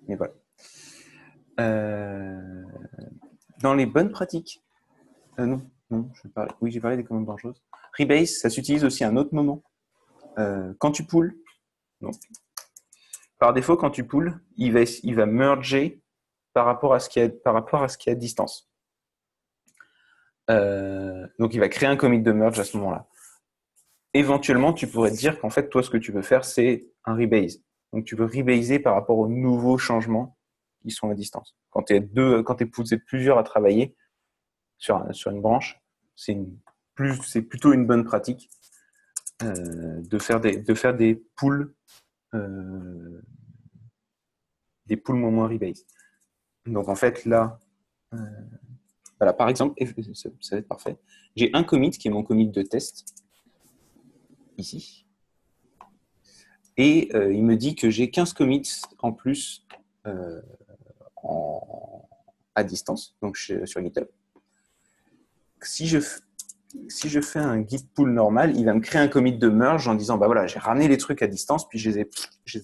S1: Mais voilà. Dans les bonnes pratiques, non, j'ai parlé des commandes dangereuses. Rebase, ça s'utilise aussi à un autre moment. Quand tu pools, non. Par défaut, quand tu pools, il va merger par rapport à ce qu'il y a à distance. Donc, il va créer un commit de merge à ce moment-là. Éventuellement, tu pourrais te dire qu'en fait, toi, ce que tu veux faire, c'est un rebase. Donc, tu veux rebaser par rapport aux nouveaux changements qui sont à distance. Quand tu es plusieurs à travailler sur une branche, c'est plutôt une bonne pratique de faire des pools moins rebase. Donc, en fait, là, Voilà, par exemple, ça va être parfait. J'ai un commit qui est mon commit de test, ici. Et il me dit que j'ai 15 commits en plus à distance, donc sur GitHub. Si je fais un git pull normal, il va me créer un commit de merge en disant, bah voilà, j'ai ramené les trucs à distance, puis je les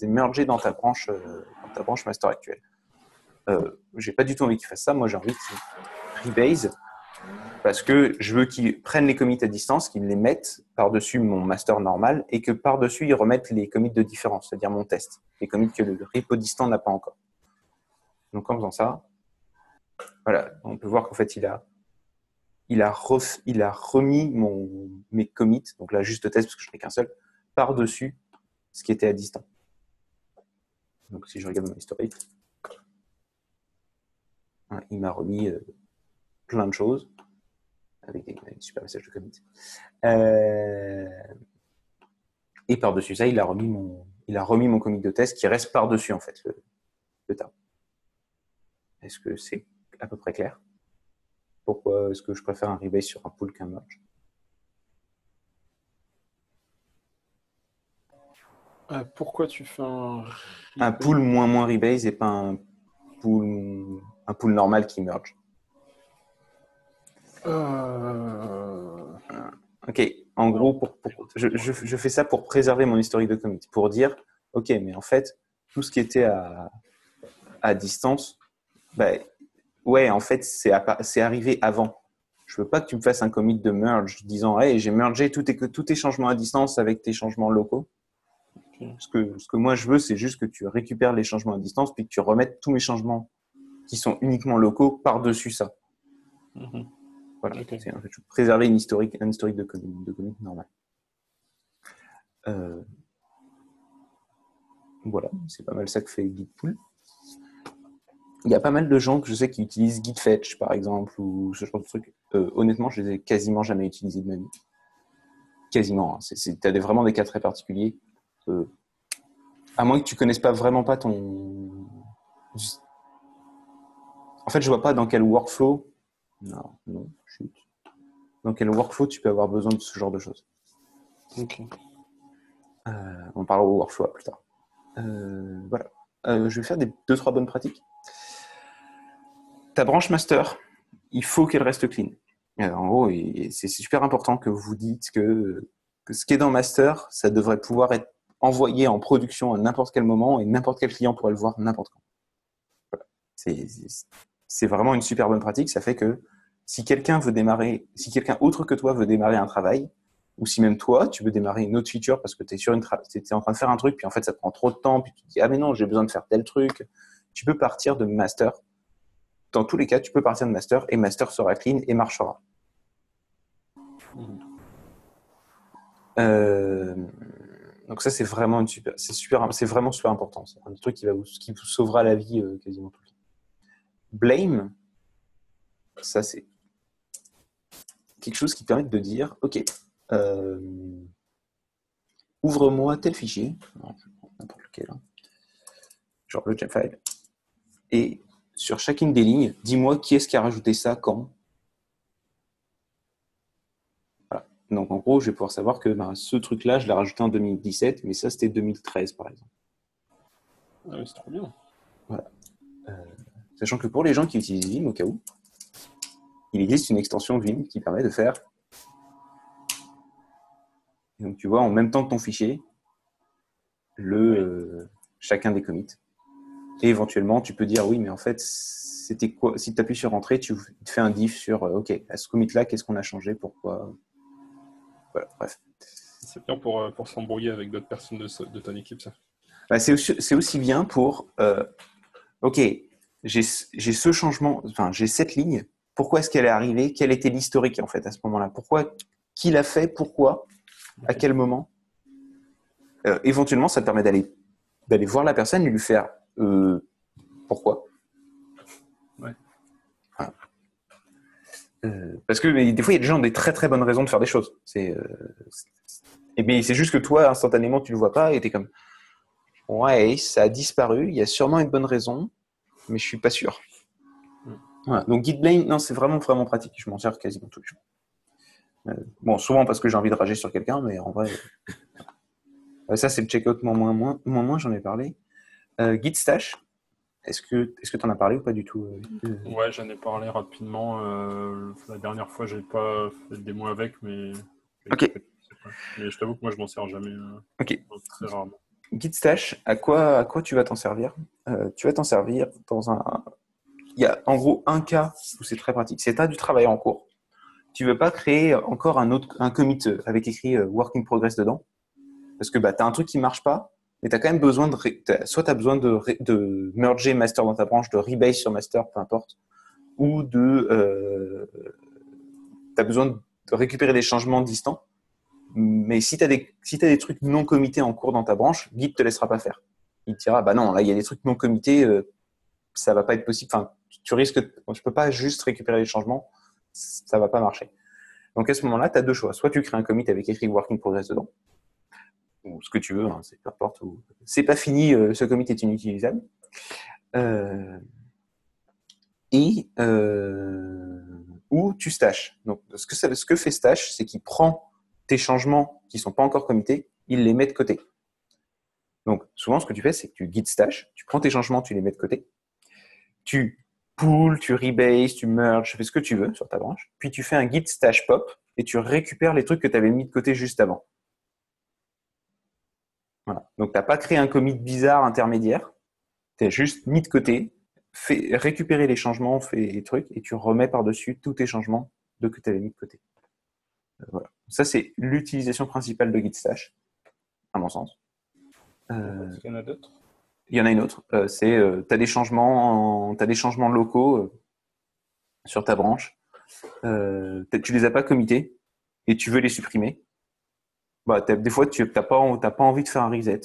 S1: ai mergés dans ta branche master actuelle. J'ai pas du tout envie qu'il fasse ça. Moi, j'ai envie qu'il rebase parce que je veux qu'ils prennent les commits à distance, qu'ils les mettent par-dessus mon master normal et que par-dessus, ils remettent les commits de différence, c'est-à-dire mon test, les commits que le repo distant n'a pas encore. Donc, en faisant ça, voilà, on peut voir qu'en fait, il a remis mes commits, donc là, juste test parce que je n'ai qu'un seul, par-dessus ce qui était à distance. Donc, si je regarde mon historique, il m'a remis plein de choses avec des super messages de commit. Et par-dessus ça, il a remis mon commit de test qui reste par-dessus, en fait, le tab. Est-ce que c'est à peu près clair? Pourquoi est-ce que je préfère un rebase sur un pull qu'un merge?
S2: Pourquoi tu fais
S1: un pull moins rebase et pas un pull normal qui merge? Ok, en gros, je fais ça pour préserver mon historique de commit, pour dire, ok, mais en fait, tout ce qui était à distance, bah, ouais, en fait, c'est arrivé avant. Je veux pas que tu me fasses un commit de merge disant, hey, j'ai mergé tous tes changements à distance avec tes changements locaux. Okay. Ce que moi je veux, c'est juste que tu récupères les changements à distance puis que tu remettes tous mes changements qui sont uniquement locaux par-dessus ça.
S2: Mm-hmm.
S1: Voilà, okay. En fait, je veux préserver un historique de commit normal. Voilà, c'est pas mal ça que fait Gitpull. Il y a pas mal de gens que je sais qui utilisent Gitfetch, par exemple, ou ce genre de trucs. Honnêtement, je les ai quasiment jamais utilisés de ma vie. Quasiment. Hein. Tu as vraiment des cas très particuliers. À moins que tu connaisses vraiment pas ton... En fait, je vois pas dans quel workflow... Non, chut. Dans quel workflow tu peux avoir besoin de ce genre de choses.
S2: Ok.
S1: On parlera au workflow plus tard. Voilà. Je vais faire 2-3 bonnes pratiques. Ta branche master, il faut qu'elle reste clean. En gros, c'est super important que vous dites que ce qui est dans master, ça devrait pouvoir être envoyé en production à n'importe quel moment et n'importe quel client pourrait le voir n'importe quand. Voilà. C'est vraiment une super bonne pratique. Ça fait que si quelqu'un autre que toi veut démarrer un travail, ou si même toi, tu veux démarrer une autre feature parce que tu es en train de faire un truc, puis en fait, ça te prend trop de temps, puis tu te dis, ah mais non, j'ai besoin de faire tel truc, tu peux partir de master. Dans tous les cas, tu peux partir de master et master sera clean et marchera. Donc ça, c'est vraiment vraiment super important. C'est un truc qui vous sauvera la vie quasiment tout le temps. Blame, ça c'est quelque chose qui permet de dire, ok, ouvre-moi tel fichier, n'importe lequel, hein, genre le Jamfile, et sur chacune des lignes, dis-moi qui est-ce qui a rajouté ça, quand. Voilà. Donc en gros, je vais pouvoir savoir que ce truc-là, je l'ai rajouté en 2017, mais ça c'était 2013 par exemple.
S2: Ah oui, c'est trop bien.
S1: Voilà. Sachant que pour les gens qui utilisent Vim, au cas où, il existe une extension Vim qui permet de faire. Et donc tu vois, en même temps que ton fichier, chacun des commits. Et éventuellement, tu peux dire, oui, mais en fait, c'était quoi? Si tu appuies sur Entrée, tu fais un diff sur, OK, à ce commit-là, qu'est-ce qu'on a changé, pourquoi? Voilà, bref.
S2: C'est bien pour s'embrouiller avec d'autres personnes de ton équipe, ça.
S1: Bah, c'est aussi bien pour, OK, j'ai ce changement, enfin, j'ai cette ligne, pourquoi est-ce qu'elle est arrivée? Quel était l'historique, en fait, à ce moment-là? Pourquoi? Qui l'a fait? Pourquoi? À quel moment? Éventuellement, ça te permet d'aller voir la personne et lui faire pourquoi?
S2: Ouais.
S1: Voilà. Parce que des fois, il y a des gens qui ont des très très bonnes raisons de faire des choses. Et bien, c'est juste que toi, instantanément, tu le vois pas et tu es comme ouais, ça a disparu, il y a sûrement une bonne raison, mais je suis pas sûr. Voilà. Donc Git blame, non, c'est vraiment, vraiment pratique. Je m'en sers quasiment tous les jours. Bon, souvent parce que j'ai envie de rager sur quelqu'un, mais en vrai... ça, c'est le checkout moins, j'en ai parlé. Git stash, est-ce que tu en as parlé ou pas du tout
S2: Ouais, j'en ai parlé rapidement. La dernière fois, j'ai pas fait de démo avec, mais...
S1: Ok.
S2: Mais je t'avoue que moi, je m'en sers jamais.
S1: Ok.
S2: Très rarement.
S1: Git stash, à quoi tu vas t'en servir Tu vas t'en servir dans un... Il y a en gros un cas où c'est très pratique. C'est tu as du travail en cours. Tu ne veux pas créer encore un commit avec écrit work in progress dedans. Parce que tu as un truc qui ne marche pas, mais tu as quand même besoin soit tu as besoin de merger master dans ta branche, de rebase sur master, peu importe, ou tu as besoin de récupérer des changements distants. Mais si tu as des trucs non committés en cours dans ta branche, Git te laissera pas faire. Il te dira, bah non, là, il y a des trucs non committés, ça va pas être possible. Enfin, tu risques, je peux pas juste récupérer les changements, ça va pas marcher. Donc, à ce moment-là, tu as deux choix. Soit tu crées un commit avec écrit work in progress dedans, ou ce que tu veux, hein, c'est peu importe. C'est pas fini, ce commit est inutilisable. Ou tu stash. Donc, ce que fait stash, c'est qu'il prend tes changements qui sont pas encore committés, il les met de côté. Donc, souvent, ce que tu fais, c'est que tu git stash, tu prends tes changements, tu les mets de côté, tu pull, tu rebase, tu merge, tu fais ce que tu veux sur ta branche, puis tu fais un git stash pop et tu récupères les trucs que tu avais mis de côté juste avant. Voilà. Donc, tu n'as pas créé un commit bizarre intermédiaire, tu as juste mis de côté, récupérer les changements, fait les trucs, et tu remets par-dessus tous tes changements que tu avais mis de côté. Voilà. Ça, c'est l'utilisation principale de git stash, à mon sens.
S2: Est-ce qu'il y en a d'autres ?
S1: Il y en a une autre. Tu as des changements locaux sur ta branche. Tu les as pas committés et tu veux les supprimer. Bah, des fois, tu n'as pas envie de faire un reset.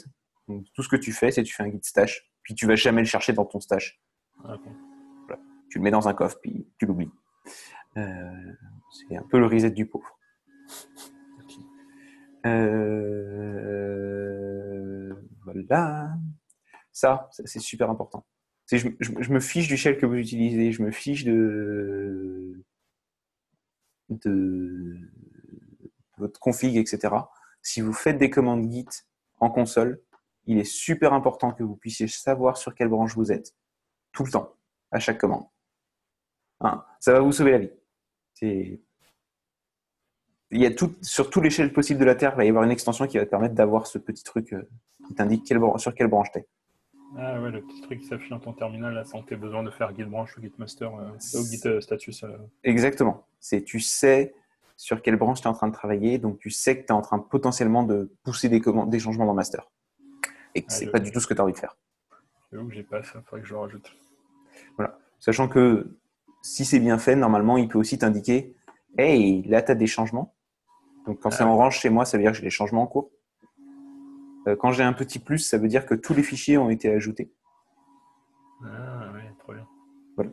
S1: Donc, tout ce que tu fais, c'est que tu fais un git stash, puis tu vas jamais le chercher dans ton stash.
S2: Okay.
S1: Voilà. Tu le mets dans un coffre, puis tu l'oublies. C'est un peu le reset du pauvre. Voilà. Ça, c'est super important. Je me fiche du shell que vous utilisez, je me fiche de votre config, etc. Si vous faites des commandes Git en console, il est super important que vous puissiez savoir sur quelle branche vous êtes, tout le temps, à chaque commande. Hein, ça va vous sauver la vie. Sur tous les shells possibles de la Terre, il va y avoir une extension qui va te permettre d'avoir ce petit truc qui t'indique sur quelle branche tu es.
S2: Ah ouais, le petit truc qui s'affiche dans ton terminal, là, sans que tu aies besoin de faire git branch ou git master ou git status.
S1: Exactement. Tu sais sur quelle branche tu es en train de travailler, donc tu sais que tu es en train potentiellement de pousser des changements dans master. Et que c'est pas du tout ce que tu as envie de faire.
S2: J'avoue que j'ai pas ça, il faudrait que je le rajoute.
S1: Voilà. Sachant que si c'est bien fait, normalement, il peut aussi t'indiquer « Hey, là, tu as des changements. » Donc, quand c'est orange chez moi, ça veut dire que j'ai des changements en cours. Quand j'ai un petit plus, ça veut dire que tous les fichiers ont été ajoutés.
S2: Ah oui, trop bien.
S1: Voilà.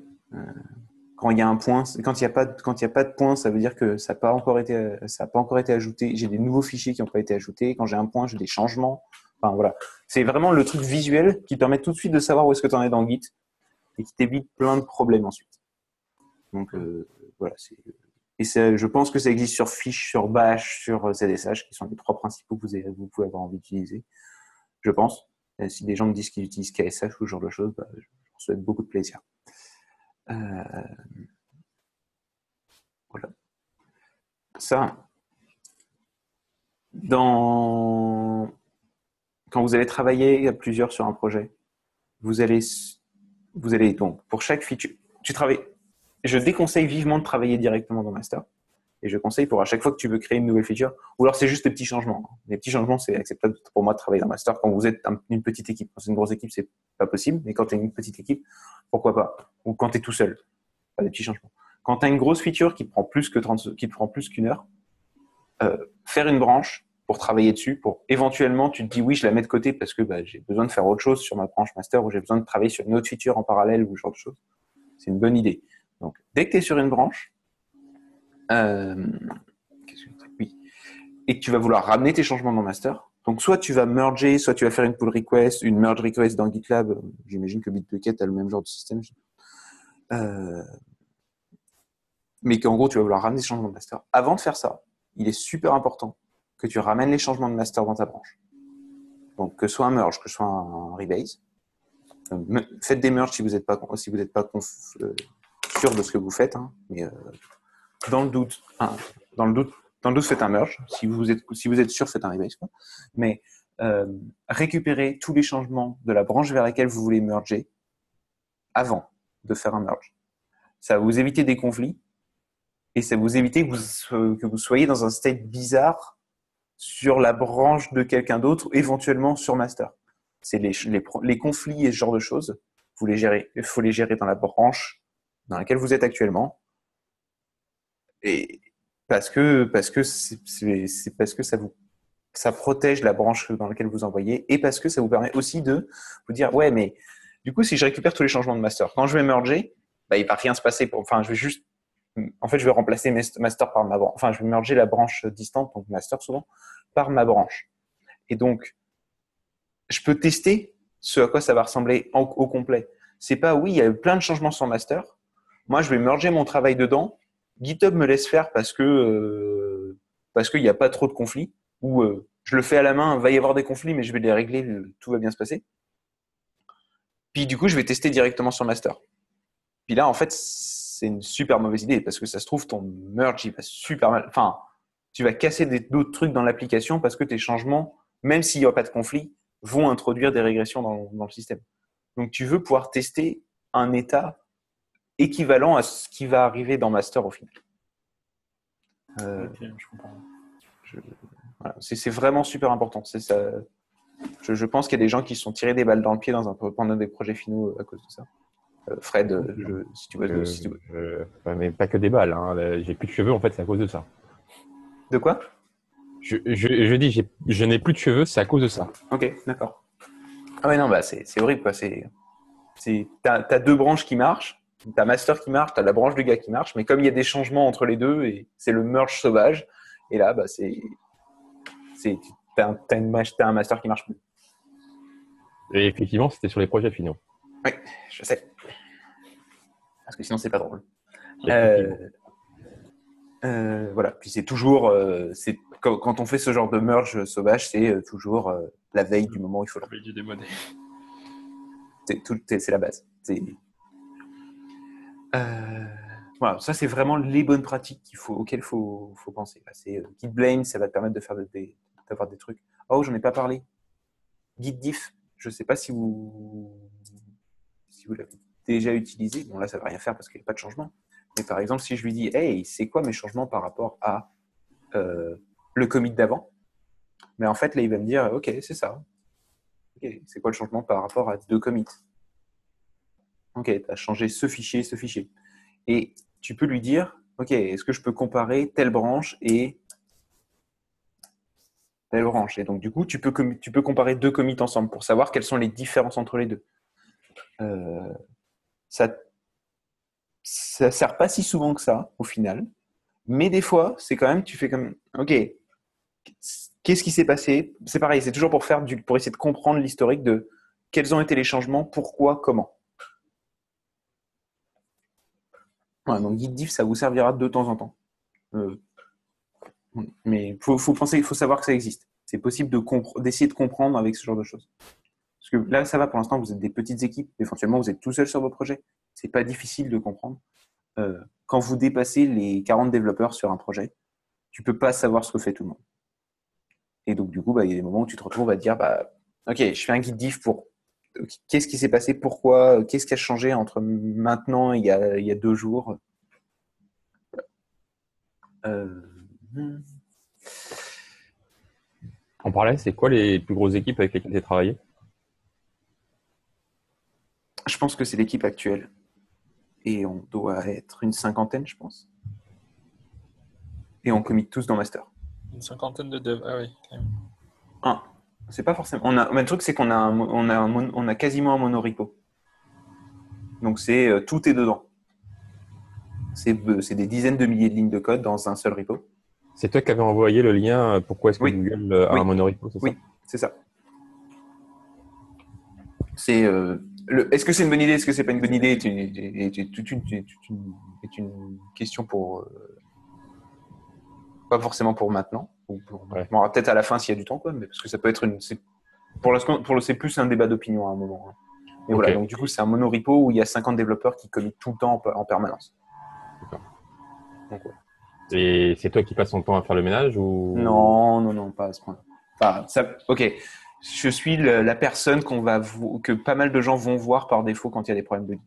S1: Quand il y a un point, quand il y a pas de point, ça veut dire que ça n'a pas encore été ajouté. J'ai des nouveaux fichiers qui n'ont pas été ajoutés. Quand j'ai un point, j'ai des changements. Enfin, voilà. C'est vraiment le truc visuel qui permet tout de suite de savoir où est-ce que tu en es dans Git et qui t'évite plein de problèmes ensuite. Donc, voilà. Je pense que ça existe sur Fish, sur Bash, sur ZSH, qui sont les trois principaux que vous pouvez avoir envie d'utiliser. Je pense. Si des gens me disent qu'ils utilisent KSH ou ce genre de choses, je leur souhaite beaucoup de plaisir. Voilà. Ça, quand vous allez travailler à plusieurs sur un projet, vous allez donc pour chaque feature, je déconseille vivement de travailler directement dans Master. Et je conseille pour à chaque fois que tu veux créer une nouvelle feature, ou alors c'est juste des petits changements. Les petits changements, c'est acceptable pour moi de travailler dans Master. Quand vous êtes une petite équipe, quand c'est une grosse équipe, c'est pas possible. Mais quand tu es une petite équipe, pourquoi pas? Ou quand tu es tout seul, pas des petits changements. Quand tu as une grosse feature qui te prend plus qu'une heure, faire une branche pour travailler dessus, pour éventuellement, tu te dis oui, je la mets de côté parce que j'ai besoin de faire autre chose sur ma branche Master ou j'ai besoin de travailler sur une autre feature en parallèle ou ce genre de choses. C'est une bonne idée. Donc, dès que tu es sur une branche, oui. Et que tu vas vouloir ramener tes changements dans Master. Donc, soit tu vas merger, soit tu vas faire une pull request, une merge request dans GitLab. J'imagine que Bitbucket a le même genre de système. mais qu'en gros, tu vas vouloir ramener des changements de master. Avant de faire ça, il est super important que tu ramènes les changements de master dans ta branche. Donc, que ce soit un merge, que ce soit un rebase. Faites des merges si vous n'êtes pas sûr de ce que vous faites, hein, mais dans le doute, faites un merge. Si vous êtes sûr, faites un rebase, quoi. Mais récupérez tous les changements de la branche vers laquelle vous voulez merger avant de faire un merge. Ça va vous éviter des conflits et ça va vous éviter que vous soyez dans un state bizarre sur la branche de quelqu'un d'autre, éventuellement sur master. C'est les conflits et ce genre de choses, il faut les gérer dans la branche dans laquelle vous êtes actuellement. Et parce que ça protège la branche dans laquelle vous envoyez et parce que ça vous permet aussi de vous dire ouais, mais du coup, si je récupère tous les changements de master, quand je vais merger, il va rien se passer. Je vais remplacer master par ma branche. Enfin, je vais merger la branche distante, donc master souvent, par ma branche. Et donc, je peux tester ce à quoi ça va ressembler au complet. C'est pas, oui, il y a plein de changements sur master. Moi, je vais merger mon travail dedans. GitHub me laisse faire parce qu'il n'y a pas trop de conflits. Ou je le fais à la main, il va y avoir des conflits, mais je vais les régler, tout va bien se passer. Puis du coup, je vais tester directement sur master. Puis là, en fait, c'est une super mauvaise idée parce que ça se trouve, ton merge, il va super mal. Enfin, tu vas casser d'autres trucs dans l'application parce que tes changements, même s'il n'y a pas de conflit, vont introduire des régressions dans le système. Donc, tu veux pouvoir tester un état équivalent à ce qui va arriver dans master au final.
S2: Ok, je comprends.
S1: Voilà, c'est vraiment super important. C'est ça. Je pense qu'il y a des gens qui se sont tirés des balles dans le pied pendant des projets finaux à cause de ça. Fred, si tu veux.
S3: Mais pas que des balles. Hein. J'ai plus de cheveux, en fait, c'est à cause de ça.
S1: De quoi ?
S3: Je dis, je n'ai plus de cheveux, c'est à cause de ça.
S1: Ok, d'accord. Ah ouais, non, c'est horrible, quoi. T'as deux branches qui marchent, t'as master qui marche, t'as la branche du gars qui marche, mais comme il y a des changements entre les deux, et c'est le merge sauvage, et là, t'as un master qui marche plus.
S3: Et effectivement, c'était sur les projets finaux.
S1: Oui, je sais. Parce que sinon, c'est pas drôle. Voilà. Puis c'est toujours, quand on fait ce genre de merge sauvage, c'est toujours la veille du moment où il faut le faire.
S2: La veille du démodé.
S1: C'est la base. Voilà, ça c'est vraiment les bonnes pratiques auxquelles il faut penser. C'est GitBlame, ça va te permettre d'avoir des trucs. Oh, j'en ai pas parlé. GitDiff, je ne sais pas si vous l'avez déjà utilisé. Bon, là, ça ne va rien faire parce qu'il n'y a pas de changement. Mais par exemple, si je lui dis, hey, c'est quoi mes changements par rapport à le commit d'avant? Mais en fait, là, il va me dire, ok, c'est ça. Okay, c'est quoi le changement par rapport à deux commits? Ok, tu as changé ce fichier, ce fichier. Et tu peux lui dire, ok, est-ce que je peux comparer telle branche et telle branche? Et donc, du coup, tu peux comparer deux commits ensemble pour savoir quelles sont les différences entre les deux. Ça sert pas si souvent que ça, au final. Mais des fois, c'est quand même, tu fais comme, ok, qu'est-ce qui s'est passé? C'est pareil, c'est toujours pour essayer de comprendre l'historique de quels ont été les changements, pourquoi, comment. Voilà, donc GitDiff, ça vous servira de temps en temps. Mais il faut savoir que ça existe. C'est possible d'essayer de comprendre avec ce genre de choses. Parce que là, ça va pour l'instant, vous êtes des petites équipes, éventuellement vous êtes tout seul sur vos projets. C'est pas difficile de comprendre. Quand vous dépassez les 40 développeurs sur un projet, tu peux pas savoir ce que fait tout le monde. Et donc, du coup, il y a des moments où tu te retrouves à te dire, ok, je fais un GitDiff pour qu'est-ce qui s'est passé, pourquoi, qu'est-ce qui a changé entre maintenant et il y a 2 jours.
S3: En parallèle, c'est quoi les plus grosses équipes avec lesquelles tu as travaillé?
S1: Je pense que c'est l'équipe actuelle. Et on doit être une 50aine, je pense. Et on commit tous dans master.
S2: Une 50aine de devs, ah oui, quand même.
S1: C'est pas forcément. Mais le truc, c'est qu'on a quasiment un monorepo. Donc tout est dedans. C'est des dizaines de milliers de lignes de code dans un seul repo.
S3: C'est toi qui avais envoyé le lien. Pourquoi est-ce que Google a un monorepo, c'est ça?
S1: Oui, c'est ça. Est-ce que c'est une bonne idée, est-ce que c'est pas une bonne idée est une question pour pas forcément pour maintenant,
S3: Ouais.
S1: on aura peut-être à la fin s'il y a du temps, quoi, mais parce que ça peut être c'est plus un débat d'opinion à un moment. Hein. Mais
S3: Ok.
S1: voilà, donc du coup c'est un monorepo où il y a 50 développeurs qui committent tout le temps en permanence.
S3: D'accord.
S1: Donc, ouais.
S3: Et c'est toi qui passes ton temps à faire le ménage ou...
S1: Non, pas à ce point. Enfin, ok. Je suis la personne que pas mal de gens vont voir par défaut quand il y a des problèmes de Git.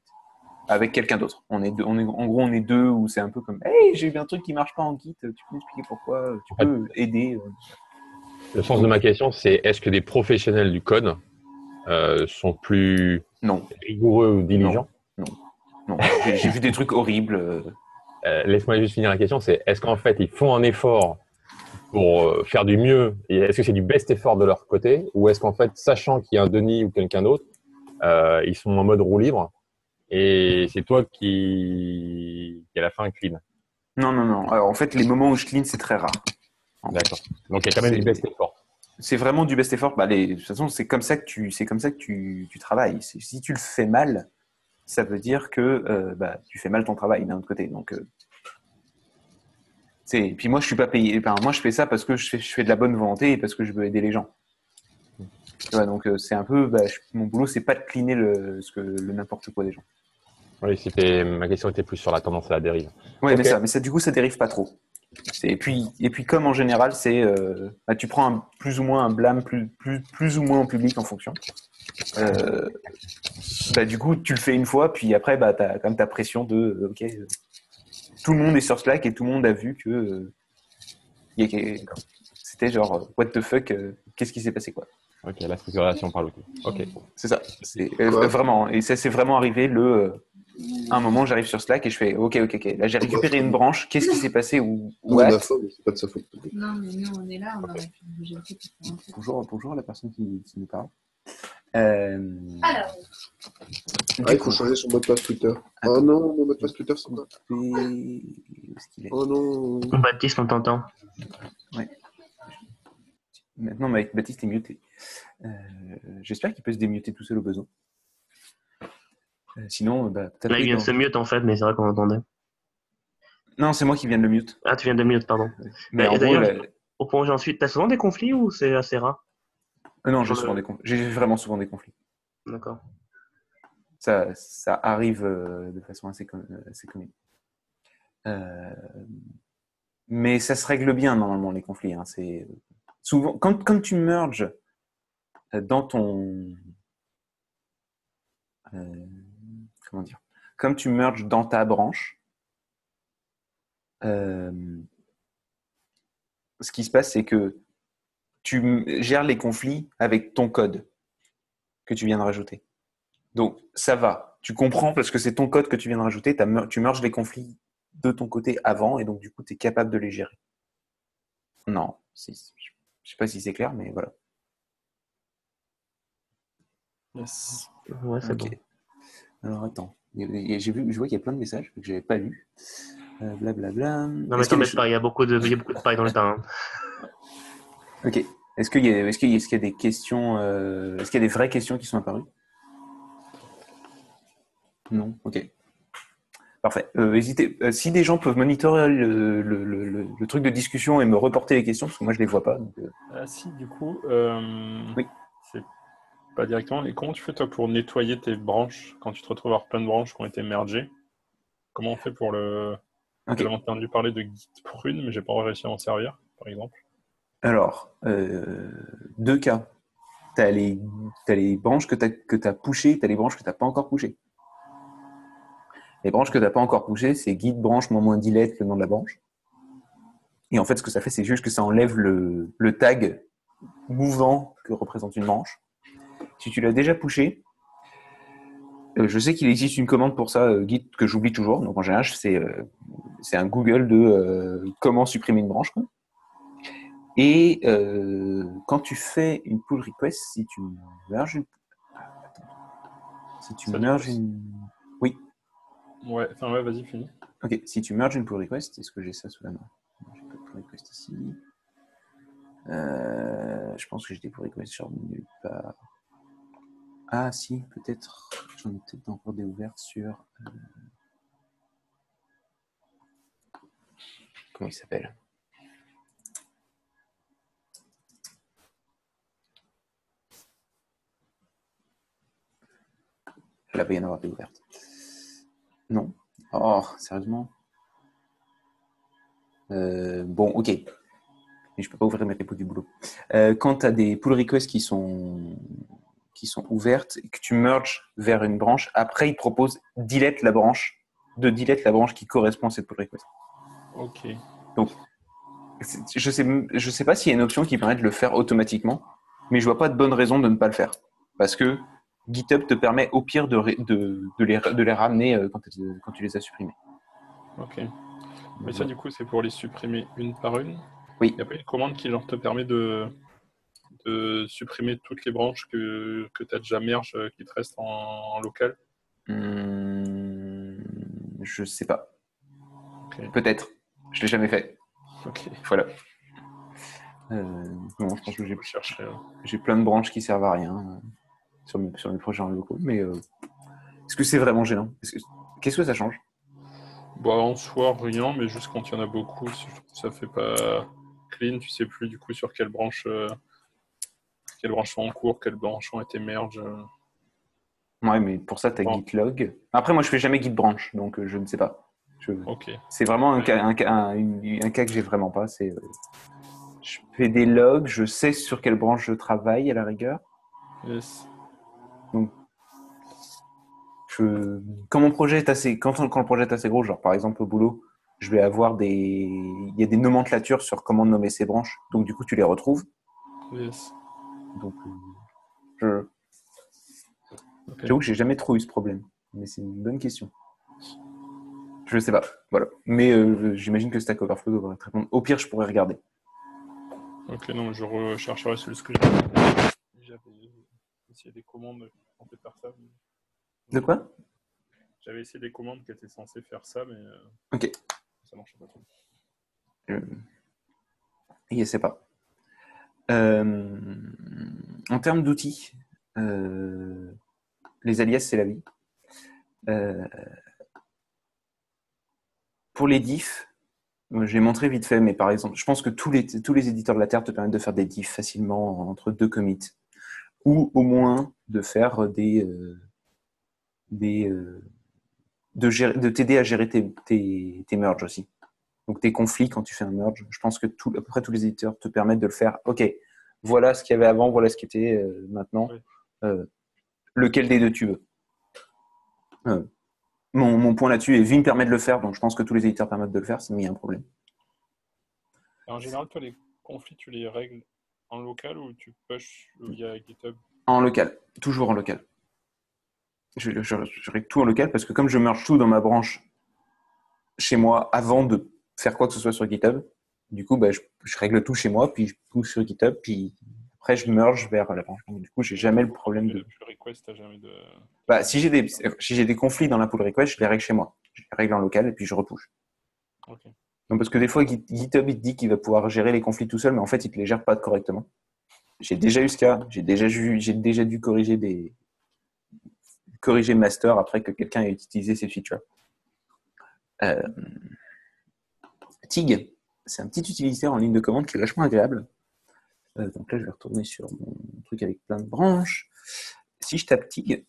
S1: Avec quelqu'un d'autre. En gros, on est deux où c'est un peu comme hey, j'ai eu un truc qui marche pas en Git, tu peux m'expliquer pourquoi, tu
S3: En fait,
S1: peux aider.
S3: le sens de ma question, c'est est-ce que des professionnels du code sont plus
S1: Non,
S3: rigoureux ou diligents?
S1: non. J'ai vu des trucs horribles.
S3: Laisse-moi juste finir la question, c'est est-ce qu'en fait ils font un effort pour faire du mieux et est-ce que c'est du best effort de leur côté ou est-ce qu'en fait, sachant qu'il y a un Denis ou quelqu'un d'autre, ils sont en mode roue libre et c'est toi qui à la fin clean?
S1: Non. Alors en fait, les moments où je clean, c'est très rare.
S3: D'accord. Donc il y a quand même du best effort.
S1: C'est vraiment du best effort. De toute façon, c'est comme ça que tu travailles. Si tu le fais mal, ça veut dire que tu fais mal ton travail d'un autre côté. Donc, et puis moi, je suis pas payé. Enfin, moi, je fais ça parce que je fais de la bonne volonté et parce que je veux aider les gens. Tu vois, donc c'est un peu, mon boulot, c'est pas de cleaner le n'importe quoi des gens.
S3: Oui, ma question était plus sur la tendance à la dérive.
S1: Ouais,
S3: Ok.
S1: mais ça, du coup, ça dérive pas trop. Et puis comme en général, c'est, tu prends plus ou moins un blâme, plus ou moins en public en fonction. Du coup, tu le fais une fois, puis après, t'as quand même ta pression de, ok, tout le monde est sur Slack et tout le monde a vu que c'était genre, what the fuck, qu'est-ce qui s'est passé, quoi.
S3: Ok, la structuration par l'outil. Ok.
S1: C'est ça. C'est vraiment, et ça c'est vraiment arrivé à un moment, j'arrive sur Slack et je fais, ok. Là, j'ai récupéré une branche. Qu'est-ce qui s'est passé ou
S4: Nous, on a faim, mais c'est pas de sa faute.
S5: Non, mais nous, on est là, on aurait pu bouger le truc.
S1: Bonjour la personne qui nous parle.
S5: Alors,
S4: Ah, il faut changer son mot de passe Twitter. Oh non, mon mot de passe Twitter, c'est pas.
S1: Où est-ce qu'il est
S4: Oh non.
S6: Baptiste, on t'entend.
S1: Ouais. Maintenant, Baptiste est muté. J'espère qu'il peut se démuter tout seul au besoin. Sinon, peut-être.
S6: Là, il vient de se mute en fait, mais c'est vrai qu'on entendait.
S1: Non, c'est moi qui viens de le mute.
S6: Ah, tu viens de mute, pardon.
S1: Mais en
S6: Et
S1: gros,
S6: d'ailleurs, au point où j'en suis, t'as souvent des conflits ou c'est assez rare?
S1: non, j'ai vraiment souvent des conflits.
S6: D'accord.
S1: Ça arrive de façon assez commune. Mais ça se règle bien normalement les conflits. Hein. C'est souvent quand tu merges dans ton comment dire, comme tu merges dans ta branche, ce qui se passe c'est que tu gères les conflits avec ton code que tu viens de rajouter. Donc ça va, tu comprends parce que c'est ton code que tu viens de rajouter, tu merges les conflits de ton côté avant et donc du coup tu es capable de les gérer. Non, je sais pas si c'est clair, mais voilà.
S2: Yes.
S6: Ouais, c'est
S1: Ok.
S6: bon.
S1: Alors attends, je vois qu'il y a plein de messages que j'avais pas lus. Blablabla.
S6: Non, mais t'embête pas, il y a beaucoup de paille dans le tas. Hein.
S1: Ok. Est-ce qu'il y a des questions est-ce qu'il y a des vraies questions qui sont apparues? Non. Ok. Parfait. Hésitez. Si des gens peuvent monitorer le truc de discussion et me reporter les questions, parce que moi je les vois pas. Donc,
S2: Ah si, du coup,
S1: Oui.
S2: c'est pas directement. Et comment tu fais toi pour nettoyer tes branches quand tu te retrouves à avoir plein de branches qui ont été mergées? Comment on fait pour le...
S1: Ok.
S2: J'avais entendu parler de Git prune, mais j'ai pas réussi à en servir, par exemple.
S1: Alors, deux cas. T'as les branches que t'as pushées, t'as les branches que t'as pas encore pushées. Les branches que t'as pas encore pushées, c'est git branche -delete, le nom de la branche. Et en fait, ce que ça fait, c'est juste que ça enlève le tag mouvant que représente une branche. Si tu l'as déjà pushé, je sais qu'il existe une commande pour ça, git, que j'oublie toujours. Donc en général, c'est un Google de comment supprimer une branche, quoi. Et quand tu fais une pull request, si tu merges une... Oui.
S2: Ouais, enfin ouais, vas-y, finis.
S1: Ok, si tu merges une pull request, est-ce que j'ai ça sous la main? J'ai pas de pull request ici. Je pense que j'ai des pull requests sur nulle part. Ah si, peut-être. J'en ai peut-être encore des ouvertes sur... Comment il s'appelle? Là, il va y en avoir des ouvertes. Non. Oh, sérieusement? Bon, ok. Mais je peux pas ouvrir mes repos du boulot. Quand tu as des pull requests qui sont ouvertes et que tu merges vers une branche, après, il propose de delete la branche qui correspond à cette pull request.
S2: Ok.
S1: Donc, je sais pas s'il y a une option qui permet de le faire automatiquement, mais je vois pas de bonne raison de ne pas le faire. Parce que GitHub te permet au pire de les ramener quand tu les as supprimés.
S2: Ok. Mais ça, du coup, c'est pour les supprimer une par une.
S1: Oui.
S2: Il n'y a pas une commande qui genre te permet de supprimer toutes les branches que tu as déjà merge qui te restent en local?
S1: Je sais pas.
S2: Ok.
S1: Peut-être. Je l'ai jamais fait.
S2: Ok.
S1: Voilà. Non, je pense que
S2: Je chercherai.
S1: j'ai plein de branches qui servent à rien sur mes projets en locaux, mais est-ce que c'est vraiment gênant? Qu'est-ce que ça change?
S2: Bah, en soi, rien, mais juste quand il y en a beaucoup, je trouve que ça fait pas clean. Tu sais plus du coup sur quelle branche sont en cours, quelles branches ont été merge.
S1: Ouais, mais pour ça, tu as
S2: Bon.
S1: Gitlog. Après, moi, je fais jamais Git branch, donc je ne sais pas.
S2: Ok.
S1: C'est vraiment un cas que j'ai vraiment pas. Je fais des logs, je sais sur quelle branche je travaille à la rigueur.
S2: Yes.
S1: Donc, quand le projet est assez gros, genre par exemple au boulot, je vais avoir il y a des nomenclatures sur comment nommer ces branches. Donc du coup, tu les retrouves.
S2: Yes.
S1: Donc,
S2: Ok.
S1: j'avoue que j'ai jamais trop eu ce problème, mais c'est une bonne question. Je sais pas, voilà. Mais j'imagine que Stack Overflow devrait te répondre. Au pire, je pourrais regarder.
S2: Ok, non, je rechercherai celui que j'avais essayé des commandes qui tentaient de faire ça.
S1: De quoi?
S2: J'avais essayé des commandes qui étaient censées faire ça, mais
S1: Ok.
S2: ça marchait pas trop.
S1: Je sais pas. En termes d'outils, les alias, c'est la vie. Pour les diffs, j'ai montré vite fait, mais par exemple, je pense que tous les éditeurs de la Terre te permettent de faire des diffs facilement entre deux commits. Ou au moins de faire de t'aider à gérer tes merges aussi. Donc tes conflits quand tu fais un merge. Je pense que à peu près tous les éditeurs te permettent de le faire. Ok, voilà ce qu'il y avait avant, voilà ce qui était maintenant.
S2: Oui.
S1: Lequel des deux tu veux? Mon point là-dessus est Vim permet de le faire, donc je pense que tous les éditeurs permettent de le faire, mais il y a un problème.
S2: Et en général, toi, les conflits, tu les règles en local ou tu push via GitHub?
S1: En local, toujours en local. Je règle tout en local parce que comme je merge tout dans ma branche chez moi avant de faire quoi que ce soit sur GitHub, du coup, je règle tout chez moi, puis je pousse sur GitHub, puis après je merge vers la branche. Donc, du coup, j'ai jamais le problème de...
S2: Le request, t'as jamais de...
S1: Si j'ai des conflits dans la pull request, je les règle chez moi. Je les règle en local et puis je repousse.
S2: Ok.
S1: Non, parce que des fois, GitHub, il te dit qu'il va pouvoir gérer les conflits tout seul, mais en fait, il ne te les gère pas correctement. J'ai déjà eu ce cas. J'ai déjà dû corriger master après que quelqu'un ait utilisé ces features. Tig, c'est un petit utilisateur en ligne de commande qui est vachement agréable. Donc là, je vais retourner sur mon truc avec plein de branches. Si je tape Tig,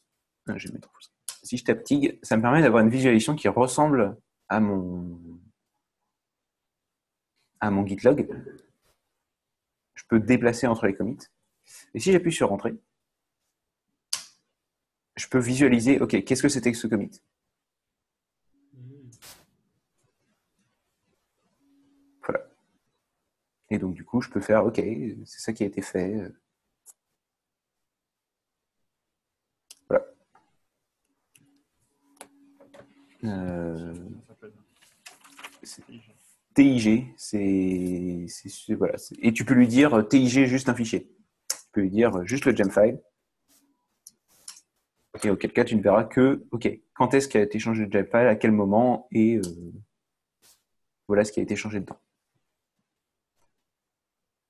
S1: si je tape Tig, ça me permet d'avoir une visualisation qui ressemble à mon GitLog. Je peux déplacer entre les commits. Et si j'appuie sur Entrée, je peux visualiser, ok, qu'est-ce que c'était que ce commit? Voilà. Et donc, du coup, je peux faire, ok, c'est ça qui a été fait. Voilà. TIG, voilà. Et tu peux lui dire TIG juste un fichier. Tu peux lui dire juste le gemfile. Et auquel cas, tu ne verras que, ok, quand est-ce qu'a été changé le gemfile, à quel moment, et voilà ce qui a été changé dedans.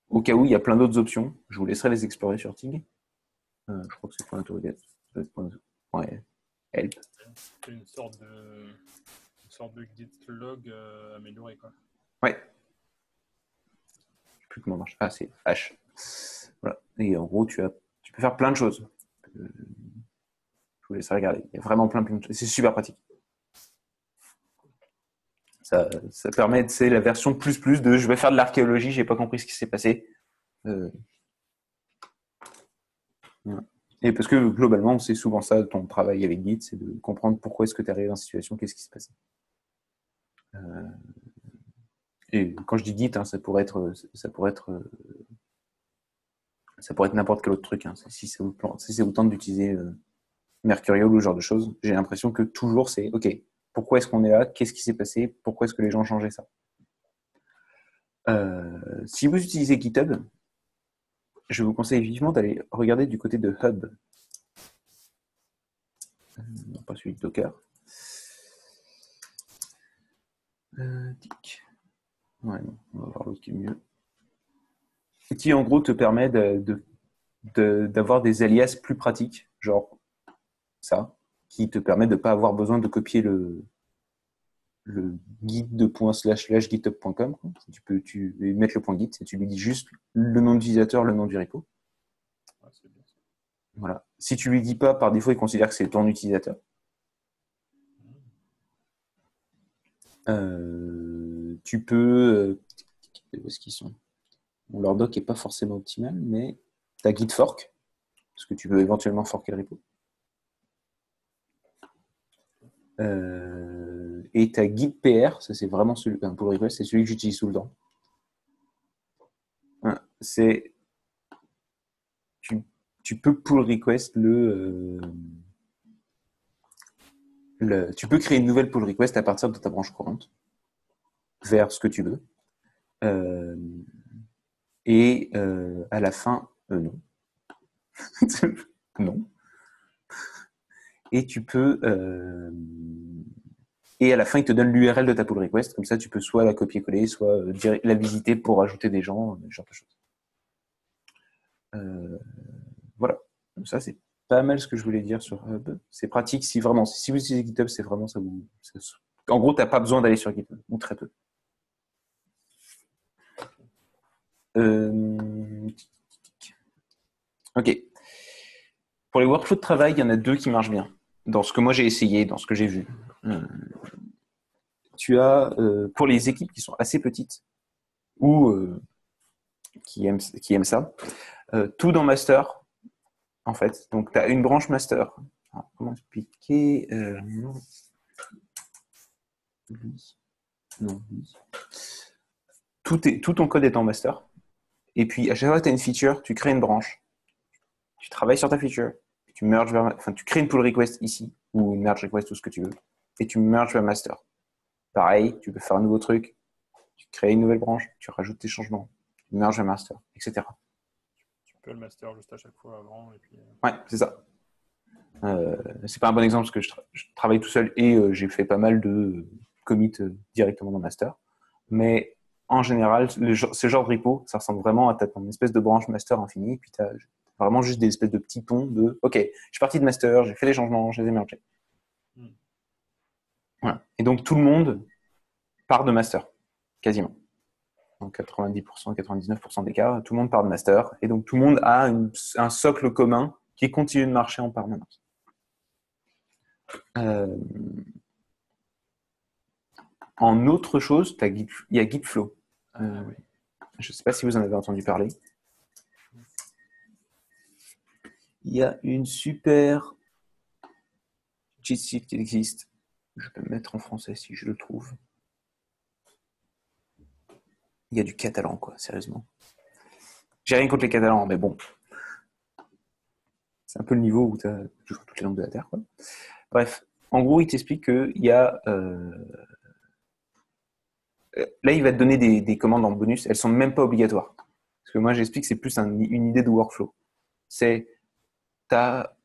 S1: Au cas où, il y a plein d'autres options. Je vous laisserai les explorer sur Tig. Je crois que c'est pour l'interrogateur. Ouais. Help.
S2: C'est une sorte de git log amélioré, quoi.
S1: Ouais. Je sais plus comment ça marche. Ah, c'est H. Voilà. Et en gros, tu peux faire plein de choses. Je vous laisse regarder. Il y a vraiment plein de choses. C'est super pratique. Ça permet, c'est la version plus de je vais faire de l'archéologie, j'ai pas compris ce qui s'est passé. Voilà. Et parce que globalement, c'est souvent ça ton travail avec Git, c'est de comprendre pourquoi est-ce que tu arrives dans cette situation, qu'est-ce qui se passe. Et quand je dis Git, hein, ça pourrait être n'importe quel autre truc. Hein. Si ça vous tente d'utiliser Mercurial ou ce genre de choses, j'ai l'impression que toujours c'est OK, pourquoi est-ce qu'on est là, qu'est-ce qui s'est passé, pourquoi est-ce que les gens ont changé ça. Si vous utilisez GitHub, je vous conseille vivement d'aller regarder du côté de Hub. Non, pas celui de Docker. Ouais, non, on va voir l'autre qui est mieux. Qui en gros te permet d'avoir des alias plus pratiques, genre ça, qui te permet de ne pas avoir besoin de copier le guide.//github.com. Tu peux mettre le point git et tu lui dis juste le nom d'utilisateur, le nom du repo.
S2: Ouais, c'est bien ça.
S1: Voilà. Si tu lui dis pas, par défaut, il considère que c'est ton utilisateur. Tu peux... où est-ce qu'ils sont? Bon, leur doc n'est pas forcément optimal, mais tu as git fork, parce que tu peux éventuellement forker le repo. Et tu as git PR, ça c'est vraiment celui, un pull request, c'est celui que j'utilise tout le temps. C'est... Tu peux pull request tu peux créer une nouvelle pull request à partir de ta branche courante vers ce que tu veux. Et à la fin, non. Non. Et tu peux... et à la fin, il te donne l'URL de ta pull request. Comme ça, tu peux soit la copier-coller, soit la visiter pour ajouter des gens, ce genre de choses. Voilà. Donc ça, c'est pas mal ce que je voulais dire sur Hub. C'est pratique si vous utilisez GitHub, c'est vraiment ça. En gros, tu n'as pas besoin d'aller sur GitHub, ou très peu. Ok. Pour les workflows de travail, il y en a deux qui marchent bien. Dans ce que moi j'ai essayé, dans ce que j'ai vu. Tu as, pour les équipes qui sont assez petites, ou qui aiment ça, tout dans master, en fait. Donc, tu as une branche master. Alors, comment expliquer non. Tout ton code est en master. Et puis, à chaque fois que tu as une feature, tu crées une branche. Tu travailles sur ta feature. Tu crées une pull request ici, ou une merge request, tout ce que tu veux. Et tu merges vers master. Pareil, tu peux faire un nouveau truc. Tu crées une nouvelle branche. Tu rajoutes tes changements. Tu merges vers master, etc.
S2: Tu peux le master juste à chaque fois avant. Et puis...
S1: Ouais, c'est ça. C'est pas un bon exemple parce que je travaille tout seul et j'ai fait pas mal de commits directement dans master. Mais en général, ce genre de repo, ça ressemble vraiment à une espèce de branche master infinie. Et puis tu as vraiment juste des espèces de petits ponts de OK, je suis parti de master, j'ai fait les changements, je les ai mergés. Voilà. Et donc tout le monde part de master, quasiment. Donc 90%, 99% des cas, tout le monde part de master. Et donc tout le monde a un socle commun qui continue de marcher en permanence. En autre chose, il y a Gitflow. Je ne sais pas si vous en avez entendu parler. Il y a une super cheat sheet qui existe. Je peux le mettre en français si je le trouve. Il y a du catalan, quoi, sérieusement. J'ai rien contre les catalans, mais bon. C'est un peu le niveau où tu as toujours toutes les langues de la Terre, quoi. Bref, en gros, il t'explique qu'il y a... Là, il va te donner des commandes en bonus. Elles ne sont même pas obligatoires. Parce que moi, j'explique que c'est plus une idée de workflow. Tu as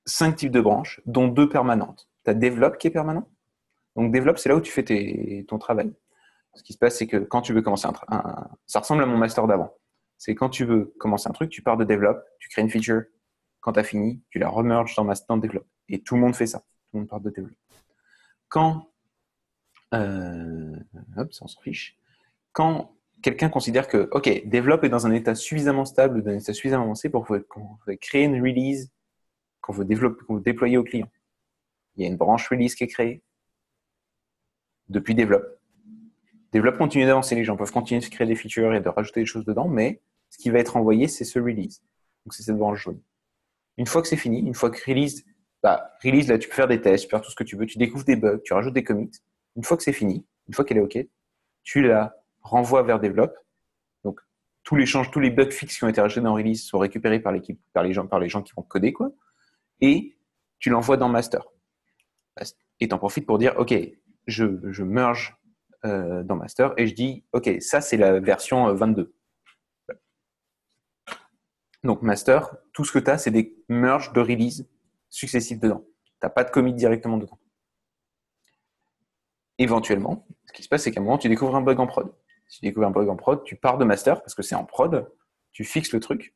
S1: 5 types de branches, dont 2 permanentes. Tu as Develop qui est permanent. Donc, Develop, c'est là où tu fais ton travail. Ce qui se passe, c'est que quand tu veux commencer ça ressemble à mon master d'avant. C'est quand tu veux commencer un truc, tu pars de Develop, tu crées une feature, Quand tu as fini, tu la remerges dans Develop. Et tout le monde fait ça. Tout le monde part de Develop. Quand, hop, ça on s'en fiche. Quand quelqu'un considère que, OK, Develop est dans un état suffisamment stable, dans un état suffisamment avancé pour qu'on veut créer une release qu'on veut développer, qu'on veut déployer au client. Il y a une branche release qui est créée depuis Develop. Develop continue d'avancer, les gens peuvent continuer de créer des features et de rajouter des choses dedans, mais ce qui va être envoyé, c'est ce release. Donc, c'est cette branche jaune. Une fois que c'est fini, une fois que release, release, là, tu peux faire des tests, tu peux faire tout ce que tu veux, tu découvres des bugs, tu rajoutes des commits. Une fois que c'est fini, une fois qu'elle est OK, tu la renvoies vers Develop. Donc, tous les bugs fixes qui ont été rajoutés dans release sont récupérés par l'équipe, par les gens qui vont coder, quoi. Et tu l'envoies dans master. Et tu en profites pour dire, OK, je merge dans master et je dis, OK, ça, c'est la version 22. Donc, master, tout ce que tu as, c'est des merges de release successifs dedans. Tu n'as pas de commit directement dedans. Éventuellement, ce qui se passe, c'est qu'à un moment, tu découvres un bug en prod. Si tu découvres un bug en prod, tu pars de master parce que c'est en prod, tu fixes le truc